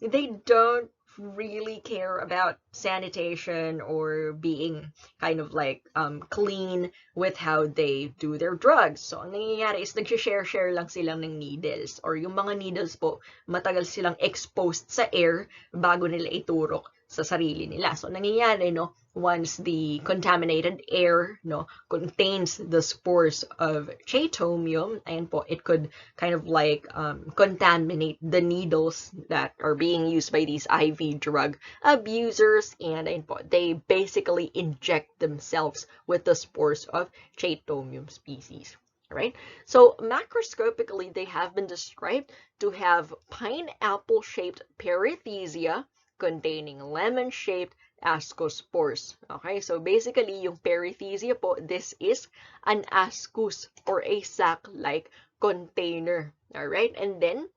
they don't really care about sanitation or being kind of like clean with how they do their drugs. So, ang nangyayari is nag-share lang silang ng needles or yung mga needles po, matagal silang exposed sa air bago nila iturok sa sarili nila. So, nangyayari, no, once the contaminated air, no, contains the spores of Chaetomium, ayan po, it could kind of like contaminate the needles that are being used by these IV drug abusers, and ayan po, they basically inject themselves with the spores of Chaetomium species. Right? So macroscopically, they have been described to have pineapple-shaped perithesia containing lemon-shaped ascospores. Okay, so basically, yung perithesia po, this is an ascus or a sac-like container. Alright, and then,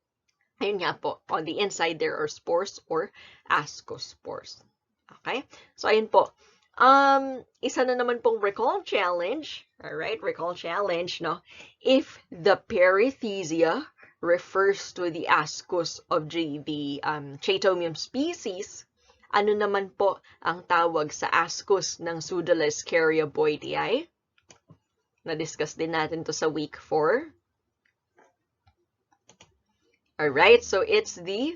ayun nga po, on the inside, there are spores or ascospores. Okay, so ayun po. Isa na naman pong recall challenge. Alright, recall challenge, no? If the perithesia refers to the ascus of the Chaetomium species, ano naman po ang tawag sa ascus ng Pseudolescaria boydii? Na-discuss din natin to sa week 4. Alright, so it's the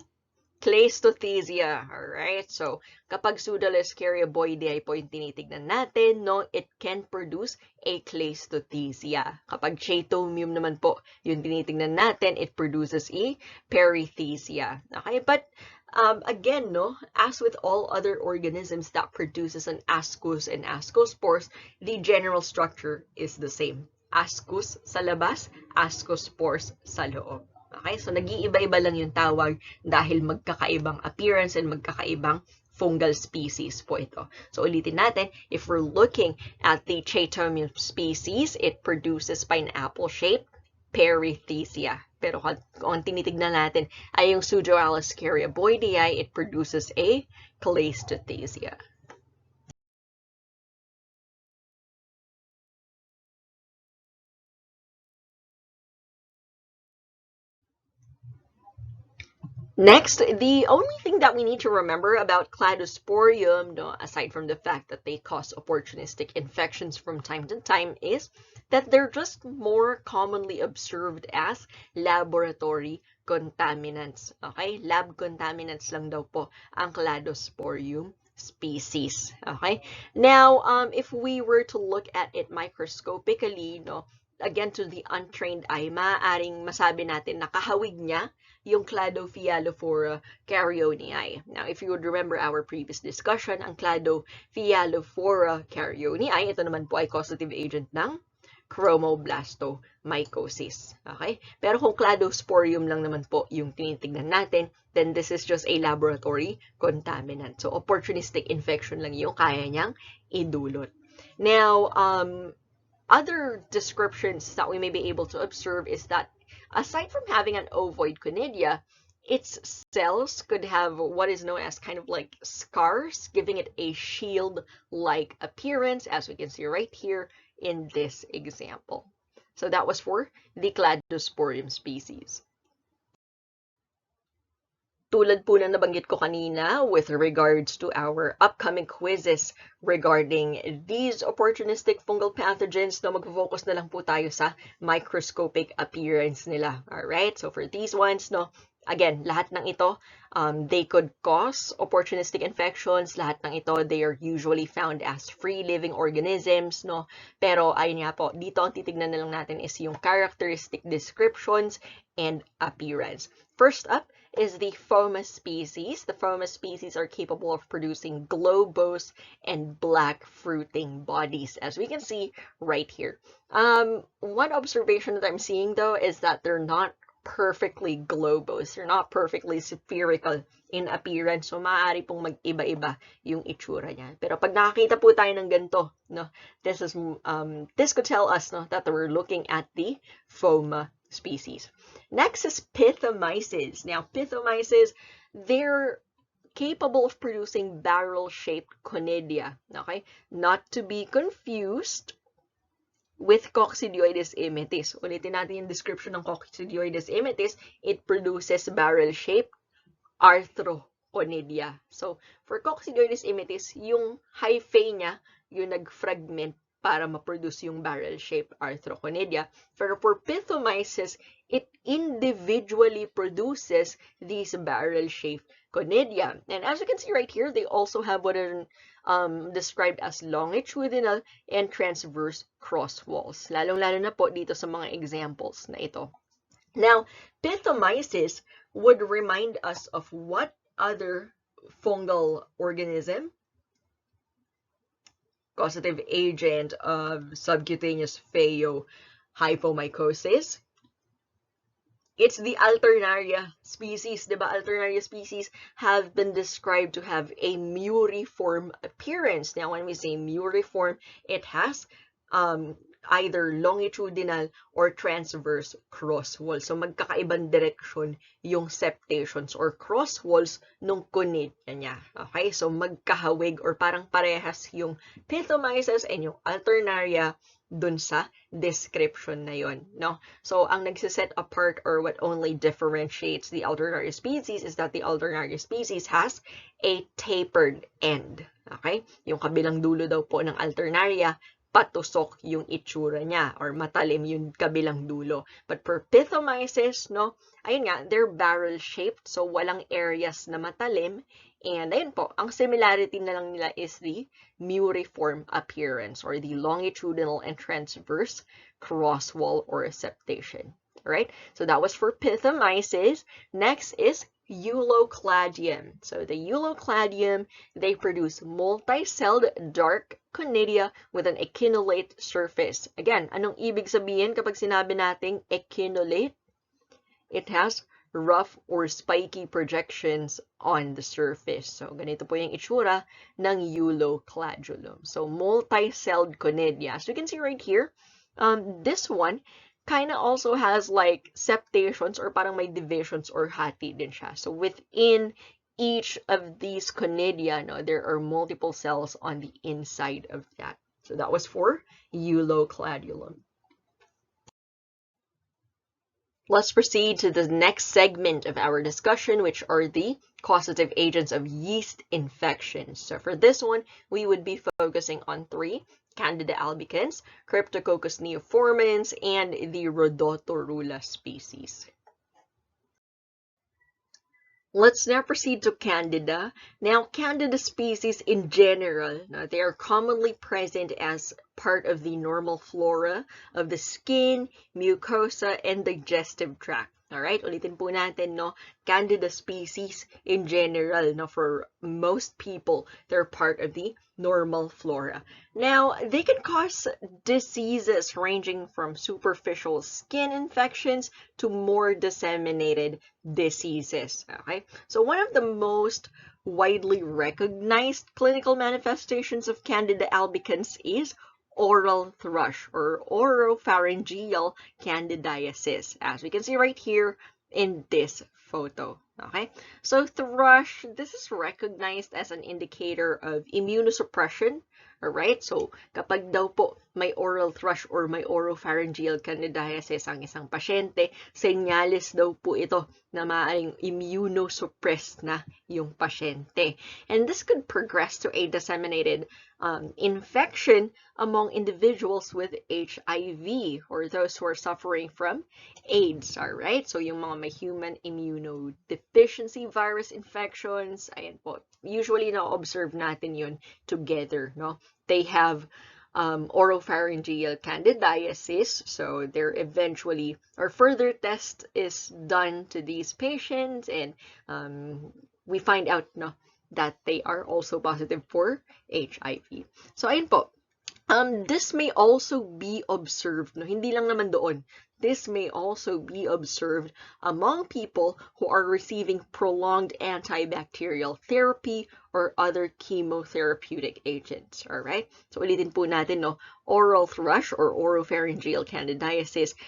Cleistothesia. Alright, so kapag Pseudolescaria boydii po yung tinitignan natin, no, it can produce a Cleistothesia. Kapag Chaetomium naman po yung tinitignan natin, it produces a perithesia. Okay, but again, no, as with all other organisms that produces an ascus and ascospores, the general structure is the same. Ascus sa labas, ascospores sa loob. Okay, so nag-iiba-iba lang yung tawag dahil magkakaibang appearance and magkakaibang fungal species po ito. So ulitin natin, if we're looking at the Chaetomium species, it produces pineapple-shaped perithesia. Pero kung tinitignan natin ay yung Pseudolescaria boydii, it produces a Cleistothesia. Next, the only thing that we need to remember about Cladosporium, no, aside from the fact that they cause opportunistic infections from time to time, is that they're just more commonly observed as laboratory contaminants. Okay? Lab contaminants lang daw po ang Cladosporium species. Okay? Now, if we were to look at it microscopically, no, again, to the untrained eye, maaaring masabi natin na kahawig niya yung Cladophilalophora caryonae. Now, if you would remember our previous discussion, ang Cladophilalophora caryonae, ito naman po ay causative agent ng chromoblastomycosis. Okay? Pero kung cladosporium lang naman po yung tinitignan natin, then this is just a laboratory contaminant. So, opportunistic infection lang yung kaya niyang idulot. Now, other descriptions that we may be able to observe is that aside from having an ovoid conidia, its cells could have what is known as kind of like scars, giving it a shield-like appearance, as we can see right here in this example. So that was for the Cladosporium species. Tulad po na nabanggit ko kanina with regards to our upcoming quizzes regarding these opportunistic fungal pathogens, no, mag-focus na lang po tayo sa microscopic appearance nila. Alright, so for these ones, no, again, lahat ng ito, they could cause opportunistic infections. Lahat ng ito, they are usually found as free-living organisms, no? Pero, ayun nga po, dito ang titignan na lang natin is yung characteristic descriptions and appearance. First up is the Phoma species. The Phoma species are capable of producing globose and black fruiting bodies, as we can see right here. One observation that I'm seeing, though, is that they're not perfectly globose. They're not perfectly spherical in appearance. So, maaari pong mag-iba-iba yung itsura niya. Pero pag nakakita po tayo ng ganito, no, this could tell us, no, that we're looking at the Phoma species. Next is Pythomyces. Now, Pythomyces, they're capable of producing barrel-shaped conidia. Okay? Not to be confused with Coccidioides immitis. Ulitin natin yung description ng Coccidioides immitis. It produces barrel-shaped arthroconidia. So, for Coccidioides immitis, yung hyphae niya, yung nag-fragment para ma-produce yung barrel-shaped arthroconidia. Pero for Pythomyces, it individually produces these barrel-shaped conidia. And as you can see right here, they also have what are described as longitudinal and transverse cross walls. Lalong-lalo na po dito sa mga examples na ito. Now, Pythomyces would remind us of what other fungal organism? Causative agent of subcutaneous phaeohypomycosis. It's the Alternaria species. Diba? Alternaria species have been described to have a muriform appearance. Now, when we say muriform, it has either longitudinal or transverse cross walls. So, magkakaibang direction yung septations or cross walls nung conidia niya. Okay? So, magkahawig or parang parehas yung Pythomyces and yung Alternaria dun sa description na yon, no? So, ang nagsiset apart or what only differentiates the Alternaria species is that the Alternaria species has a tapered end. Okay? Yung kabilang dulo daw po ng Alternaria, patusok yung itsura niya or matalim yung kabilang dulo. But for Pythomyces, no, ayun nga, they're barrel-shaped, so walang areas na matalim. And ayun po, ang similarity na lang nila is the muriform appearance or the longitudinal and transverse cross wall or septation. Right? So that was for Pythomyces. Next is Eulocladium. So the Eulocladium, they produce multi-celled dark conidia with an echinolate surface. Again, anong ibig sabihin kapag sinabi nating echinolate? It has rough or spiky projections on the surface. So, ganito po yung itsura ng Eulocladulum. So, multi-celled conidia. As you can see right here, this one kind of also has like septations or parang may divisions or hati din siya. So, within each of these conidia, no, there are multiple cells on the inside of that. So, that was for Eulocladulum. Let's proceed to the next segment of our discussion, which are the causative agents of yeast infections. So for this one, we would be focusing on 3, Candida albicans, Cryptococcus neoformans, and the Rhodotorula species. Let's now proceed to Candida. Now, Candida species in general, they are commonly present as part of the normal flora of the skin, mucosa, and digestive tract. Alright, ulitin po natin, no? Candida species in general, no? For most people, they're part of the normal flora. Now, they can cause diseases ranging from superficial skin infections to more disseminated diseases. Okay, so one of the most widely recognized clinical manifestations of Candida albicans is oral thrush or oropharyngeal candidiasis, as we can see right here in this photo. Okay, so thrush, this is recognized as an indicator of immunosuppression. Alright, so kapag daw po may oral thrush or may oropharyngeal candidiasis ang isang pasyente, senyales daw po ito na maaaring immunosuppressed na yung pasyente. And this could progress to a disseminated infection among individuals with HIV or those who are suffering from AIDS, alright? So yung mga may human immunodeficiency virus infections, ayan po, usually na-observe natin yun together, no? They have oropharyngeal candidiasis, so they're eventually, or further test is done to these patients, and we find out, no, that they are also positive for HIV. So, ayun po. This may also be observed, no? Hindi lang naman doon. This may also be observed among people who are receiving prolonged antibacterial therapy or other chemotherapeutic agents. Alright? So, ulitin po natin, no? Oral thrush or oropharyngeal candidiasis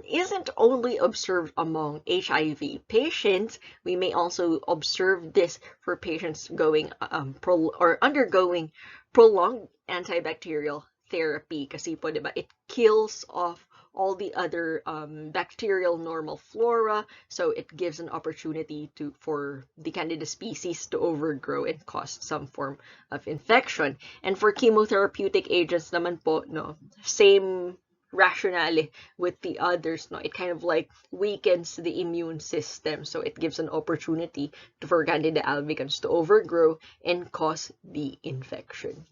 isn't only observed among HIV patients. We may also observe this for patients going undergoing prolonged antibacterial therapy kasi po, diba, it kills off all the other bacterial normal flora, so it gives an opportunity for the Candida species to overgrow and cause some form of infection. And for chemotherapeutic agents naman po, no, same rationale with the others, no, it kind of like weakens the immune system, so it gives an opportunity for Candida albicans to overgrow and cause the infection.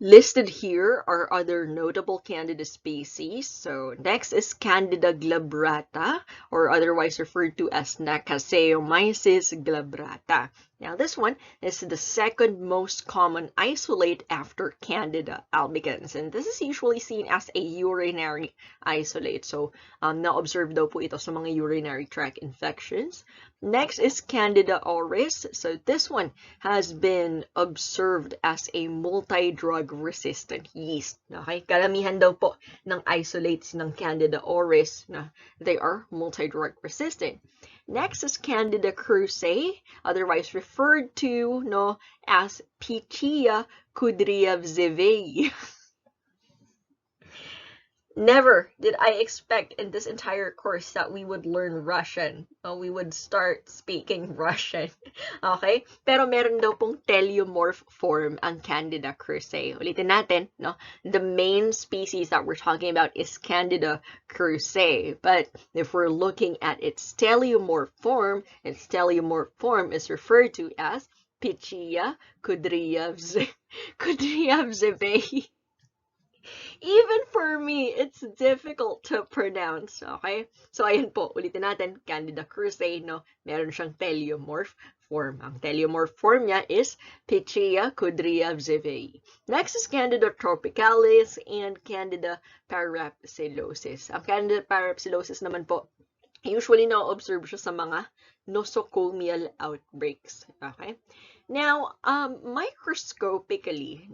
Listed here are other notable Candida species. So next is Candida glabrata, or otherwise referred to as Mycoses glabrata. Now this one is the second most common isolate after Candida albicans, and this is usually seen as a urinary isolate. So na-observe daw po ito sa mga urinary tract infections. Next is Candida auris. So this one has been observed as a multi-drug resistant yeast. Okay? Karamihan daw po ng isolates ng Candida auris na they are multi-drug resistant. Next is Candida cruzae, otherwise referred to, no, as Pichia kudryavzevei. Never did I expect in this entire course that we would learn Russian. We would start speaking Russian. Okay? Pero meron daw pong teleomorph form ang Candida cruzae. Ulitin natin, no? The main species that we're talking about is Candida cruzae. But if we're looking at its teleomorph form is referred to as Pichia kudryavzevei. Even for me, it's difficult to pronounce, okay? So, ayan po, ulitin natin, Candida cruzae, no? Meron siyang teleomorph form. Ang teleomorph form niya is Pichia kudryavzevei. Next is Candida tropicalis and Candida parapsilosis. Ang Candida parapsilosis naman po, usually na-observe siya sa mga nosocomial outbreaks, okay? Now, microscopically,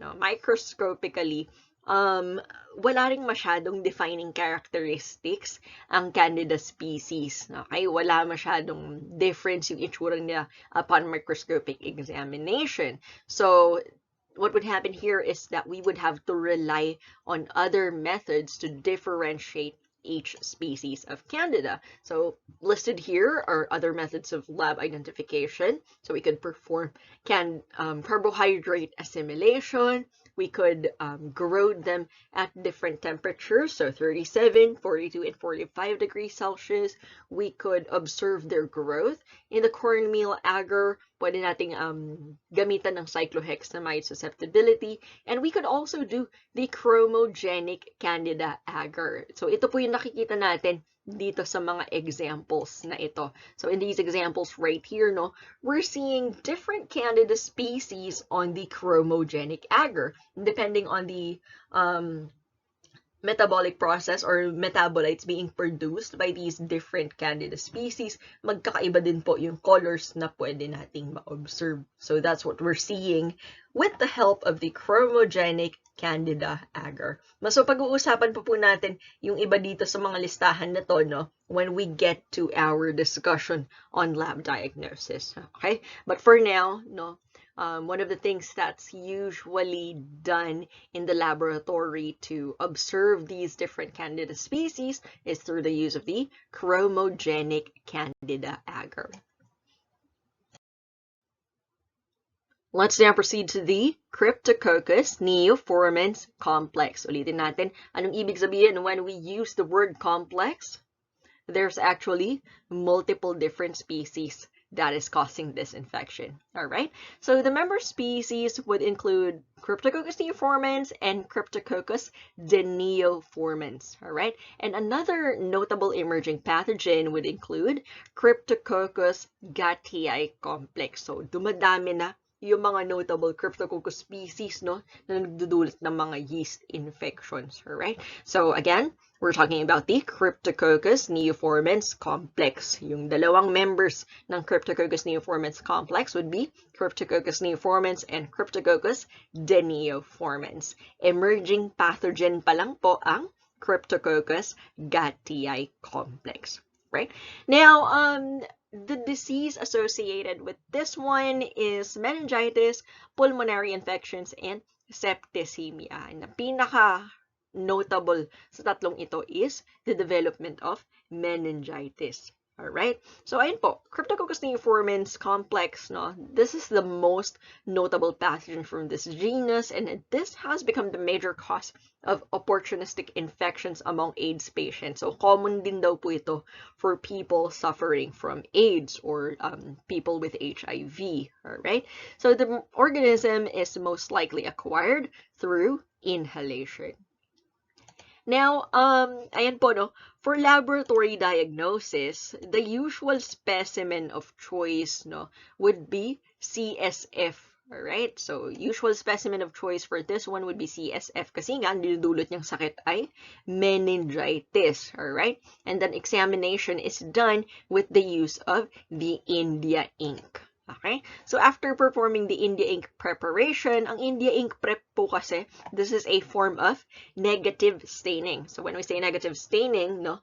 wala ring masyadong defining characteristics ang Candida species. Okay? Wala masyadong difference yung itsura niya upon microscopic examination. So, what would happen here is that we would have to rely on other methods to differentiate each species of Candida. So listed here are other methods of lab identification. So we could perform carbohydrate assimilation. We could grow them at different temperatures, so 37, 42, and 45 degrees Celsius. We could observe their growth. In the cornmeal agar, pwede nating gamitan ng cyclohexamide susceptibility. And we could also do the chromogenic candida agar. So ito po yung nakikita natin dito sa mga examples na ito. So in these examples right here, no, we're seeing different candida species on the chromogenic agar, depending on the metabolic process or metabolites being produced by these different candida species. Magkakaiba din po yung colors na pwede nating ma-observe. So that's what we're seeing with the help of the chromogenic candida agar. So pag-uusapan po natin yung iba dito sa mga listahan na to, no, when we get to our discussion on lab diagnosis. Okay? But for now, no, one of the things that's usually done in the laboratory to observe these different candida species is through the use of the chromogenic candida agar. Let's now proceed to the Cryptococcus neoformans complex. Ulitin natin, anong ibig sabihin when we use the word complex? There's actually multiple different species that is causing this infection. All right, so the member species would include Cryptococcus neoformans and Cryptococcus deneoformans. All right, and another notable emerging pathogen would include Cryptococcus gattii complex. So dumadami na yung mga notable Cryptococcus species, no, na nagdudulot ng mga yeast infections. All right, so again, we're talking about the Cryptococcus neoformans complex. Yung dalawang members ng Cryptococcus neoformans complex would be Cryptococcus neoformans and Cryptococcus deneoformans. Emerging pathogen pa lang po ang Cryptococcus gattii complex. Right? Now, the disease associated with this one is meningitis, pulmonary infections, and septicemia. And the pinaka-notable sa tatlong ito is the development of meningitis. Alright? So, ayun po, Cryptococcus neoformans complex, no? This is the most notable pathogen from this genus, and this has become the major cause of opportunistic infections among AIDS patients. So, common din daw po ito for people suffering from AIDS or people with HIV. Alright? So, the organism is most likely acquired through inhalation. Now, ayan po, no, for laboratory diagnosis, the usual specimen of choice, no, would be CSF. Alright, so usual specimen of choice for this one would be CSF kasi nga, ang dinudulot niyang sakit ay meningitis. Alright, and then examination is done with the use of the India ink. Okay? So, after performing the India ink preparation, ang India ink prep po kasi, this is a form of negative staining. So, when we say negative staining, no,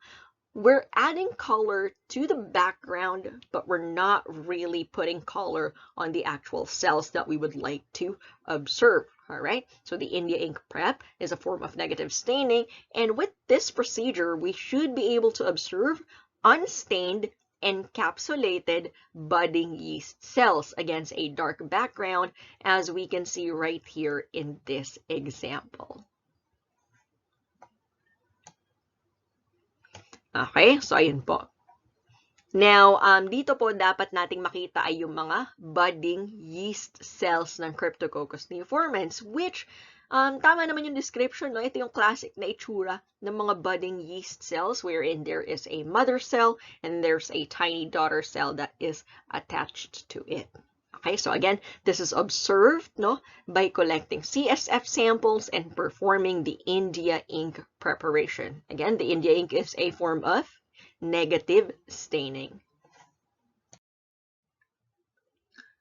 we're adding color to the background, but we're not really putting color on the actual cells that we would like to observe. All right? So, the India ink prep is a form of negative staining, and with this procedure, we should be able to observe unstained encapsulated budding yeast cells against a dark background, as we can see right here in this example. Okay, so ayun po. Now, dito po dapat nating makita ay yung mga budding yeast cells ng Cryptococcus neoformans, which tama naman yung description, no? Ito yung classic na itsura ng mga budding yeast cells wherein there is a mother cell and there's a tiny daughter cell that is attached to it. Okay, so again, this is observed, no, by collecting CSF samples and performing the India ink preparation. Again, the India ink is a form of negative staining.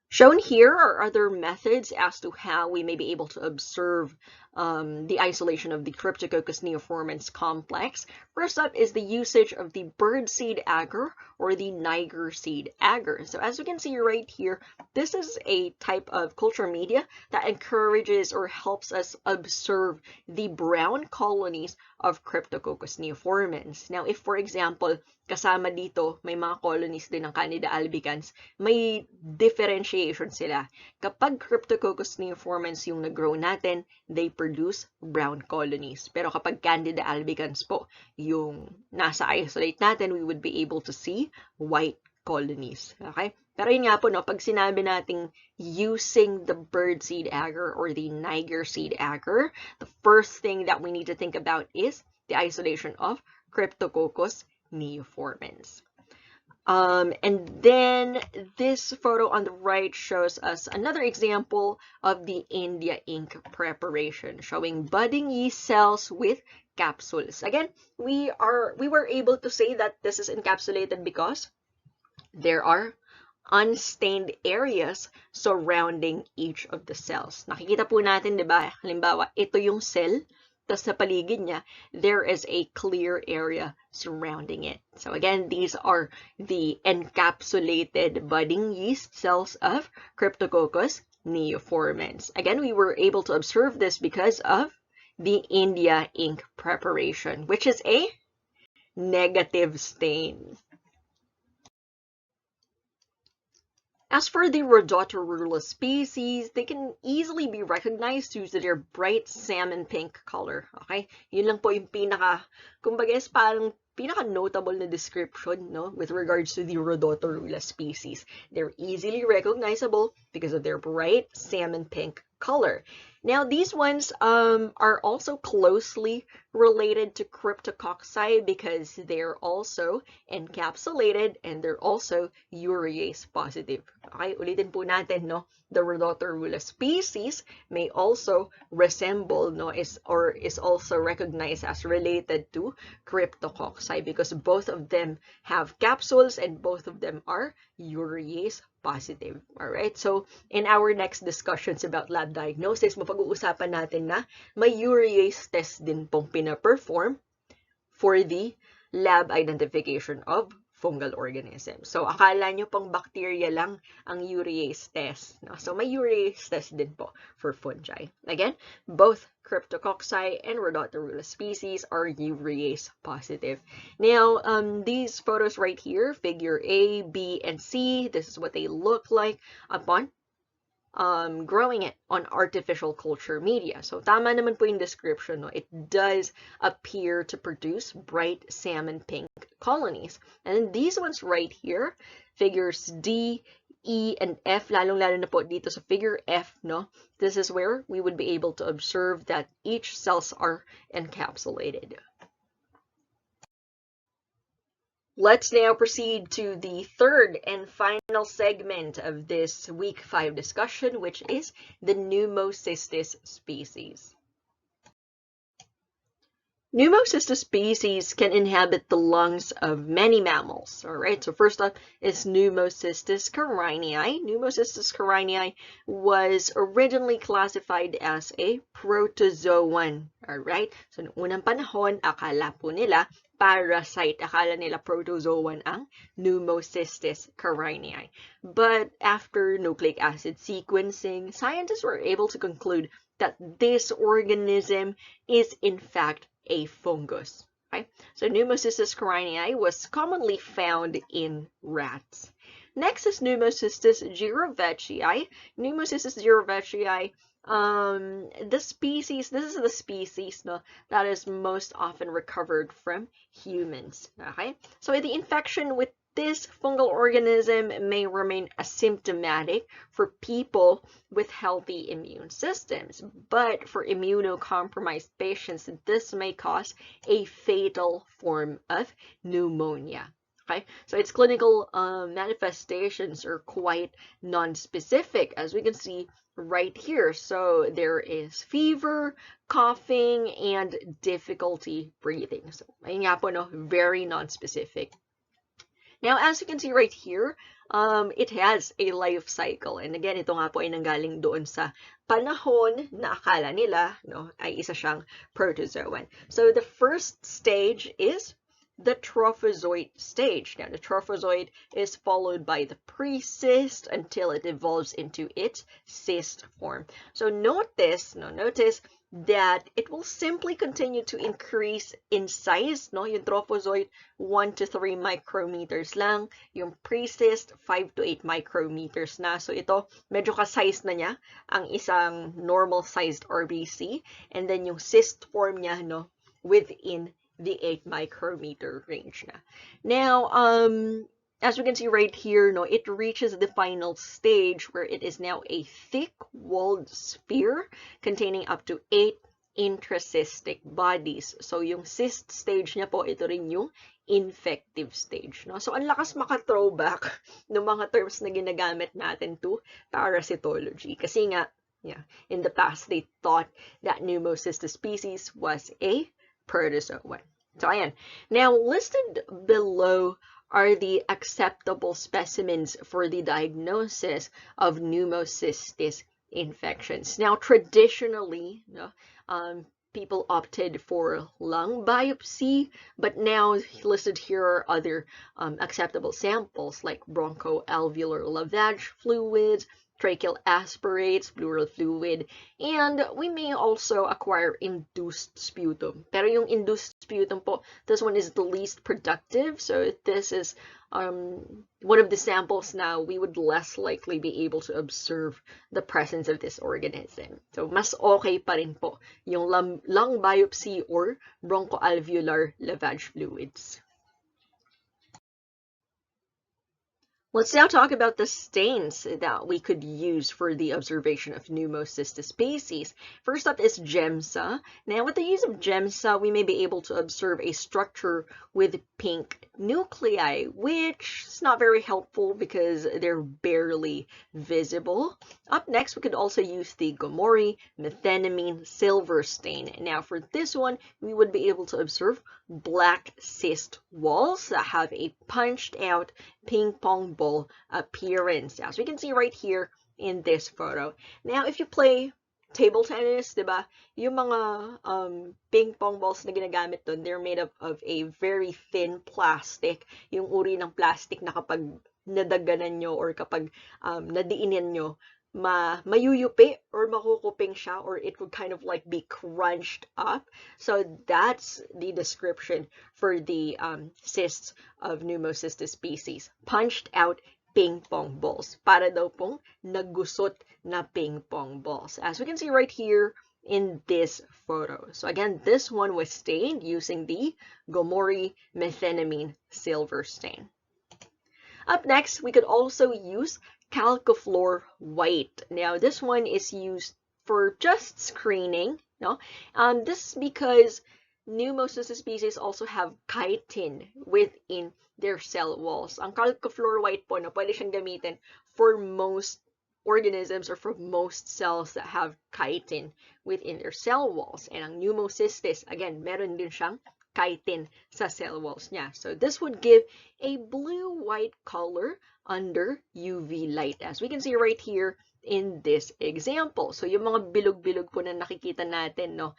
Shown here are other methods as to how we may be able to observe the isolation of the Cryptococcus neoformans complex. First up is the usage of the birdseed agar or the Niger seed agar. So as you can see right here, this is a type of culture media that encourages or helps us observe the brown colonies of Cryptococcus neoformans. Now, if for example, kasama dito, may mga colonies din ng Candida albicans, may differentiation sila. Kapag Cryptococcus neoformans yung nag-grow natin, they produce brown colonies. Pero kapag Candida albicans po, yung nasa isolate natin, we would be able to see white colonies. Okay? Pero yun nga po, no, pag sinabi nating using the birdseed agar or the Niger seed agar, the first thing that we need to think about is the isolation of Cryptococcus neoformans. And then this photo on the right shows us another example of the India ink preparation, showing budding yeast cells with capsules. Again, we were able to say that this is encapsulated because there are unstained areas surrounding each of the cells. Nakikita po natin, di ba? Halimbawa, ito yung cell, tapos sa paligid niya, there is a clear area surrounding it. So again, these are the encapsulated budding yeast cells of Cryptococcus neoformans. Again, we were able to observe this because of the India ink preparation, which is a negative stain. As for the Rhodotorula species, they can easily be recognized due to their bright salmon pink color. Okay? Yun lang po yung kumbaga is parang pinaka-notable na description, no, with regards to the Rhodotorula species. They're easily recognizable because of their bright salmon pink color. Now, these ones are also closely related to Cryptococci because they're also encapsulated and they're also urease positive. Okay, ulitin po natin, no? The Rhodotorula species may also resemble, no, is also recognized as related to Cryptococci because both of them have capsules and both of them are urease positive. Alright, so in our next discussions about lab diagnosis, mapag-uusapan natin na may urease test din pong pina-perform for the lab identification of fungal organisms. So, akala nyo pang bacteria lang ang urease test. No? So, may urease test din po for fungi. Again, both Cryptococci and Rhodotorula species are urease positive. Now, these photos right here, figure A, B, and C, this is what they look like upon growing it on artificial culture media. So, tama naman po yung description. No? It does appear to produce bright salmon pink colonies. And then these ones right here, figures D, E, and F, lalong-lalo na po dito sa figure F, no? This is where we would be able to observe that each cells are encapsulated. Let's now proceed to the third and final segment of this week 5 discussion, which is the Pneumocystis species. Pneumocystis species can inhabit the lungs of many mammals. All right, so first up is Pneumocystis carinii. Pneumocystis carinii was originally classified as a protozoan. All right, so noong unang panahon, akala po nila parasite. Akala nila protozoan ang Pneumocystis carinii. But after nucleic acid sequencing, scientists were able to conclude that this organism is in fact a fungus. Okay? So Pneumocystis carinii was commonly found in rats. Next is Pneumocystis girovecii. Pneumocystis girovecii, this is the species, no, that is most often recovered from humans. Okay? So the infection with this fungal organism may remain asymptomatic for people with healthy immune systems, but for immunocompromised patients, this may cause a fatal form of pneumonia. Okay, so its clinical manifestations are quite non-specific, as we can see right here. So there is fever, coughing, and difficulty breathing. So, ayun nga po, no, very non-specific. Now, as you can see right here, it has a life cycle. And again, ito nga po ay nanggaling doon sa panahon na akala nila, no, ay isa siyang protozoan. So the first stage is the trophozoite stage. Now, the trophozoite is followed by the pre-cyst until it evolves into its cyst form. So notice that it will simply continue to increase in size, no? Yung trophozoite, 1 to 3 micrometers lang. Yung pre-cyst, 5 to 8 micrometers na. So ito, medyo ka-size na niya ang isang normal-sized RBC. And then yung cyst form niya, no, within the 8 micrometer range na. Now, as we can see right here, no, it reaches the final stage where it is now a thick-walled sphere containing up to 8 intracystic bodies. So, yung cyst stage niya po, ito rin yung infective stage. No? So, ang lakas maka-throwback ng mga terms na ginagamit natin to parasitology. Kasi nga, yeah, in the past, they thought that Pneumocystis species was a protozoan. So, ayan. Now, listed below are the acceptable specimens for the diagnosis of Pneumocystis infections. Now, traditionally, people opted for lung biopsy, but now listed here are other acceptable samples like bronchoalveolar lavage fluids, tracheal aspirates, pleural fluid, and we may also acquire induced sputum. Pero yung induced sputum po, this one is the least productive, so this is one of the samples now we would less likely be able to observe the presence of this organism. So mas okay pa rin po yung lung biopsy or bronchoalveolar lavage fluids. Let's now talk about the stains that we could use for the observation of Pneumocystis species. First up is GEMSA. Now, with the use of GEMSA, we may be able to observe a structure with pink nuclei, which is not very helpful because they're barely visible. Up next, we could also use the Gomori methenamine silver stain. Now, for this one, we would be able to observe black cyst walls that have a punched out ping pong ball appearance, as we can see right here in this photo. Now, if you play table tennis, diba, yung mga ping pong balls na ginagamit dun, they're made up of a very thin plastic. Yung uri ng plastic na kapag nadaganan nyo or kapag nadiinan nyo, mayuyupi or makukuping siya, or it would kind of like be crunched up. So that's the description for the cysts of Pneumocystis species. Punched out ping pong balls. Para daw pong nagusot na ping pong balls. As we can see right here in this photo. So again, this one was stained using the Gomori methenamine silver stain. Up next, we could also use Calcofluor white. Now, this one is used for just screening. No, this is because Pneumocystis species also have chitin within their cell walls. Ang Calcofluor white po, no, pwede siyang gamitin for most organisms or for most cells that have chitin within their cell walls. And ang Pneumocystis, again, meron din siyang chitin sa cell walls niya. So this would give a blue-white color under UV light, as we can see right here in this example. So yung mga bilog-bilog po na nakikita natin, no,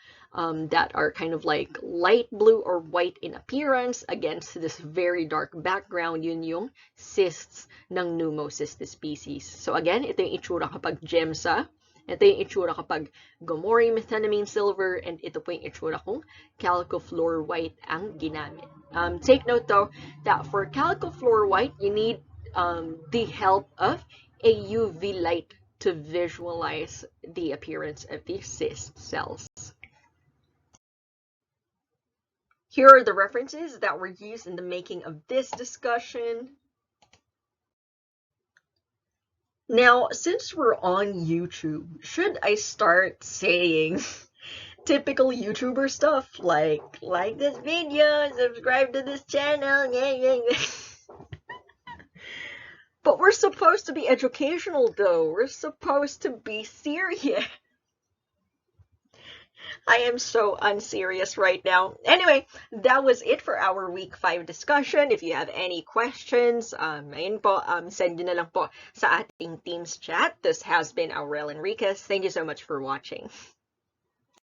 that are kind of like light blue or white in appearance against this very dark background, yun yung cysts ng Pneumocystis species. So again, ito yung itsura kapag GEMSA. Ito yung itsura kapag Gomori methenamine silver, and ito po yung itsura kung Calcofluor white ang ginamit. Take note though that for Calcofluor white, you need the help of a UV light to visualize the appearance of the cyst cells. Here are the references that were used in the making of this discussion. Now, since we're on YouTube, should I start saying typical YouTuber stuff like this video, subscribe to this channel, yeah. But we're supposed to be educational though. We're supposed to be serious. I am so unserious right now. Anyway, that was it for our week 5 discussion. If you have any questions, ayun po, send nyo na lang po sa ating Teams chat. This has been Aurel Enriquez. Thank you so much for watching.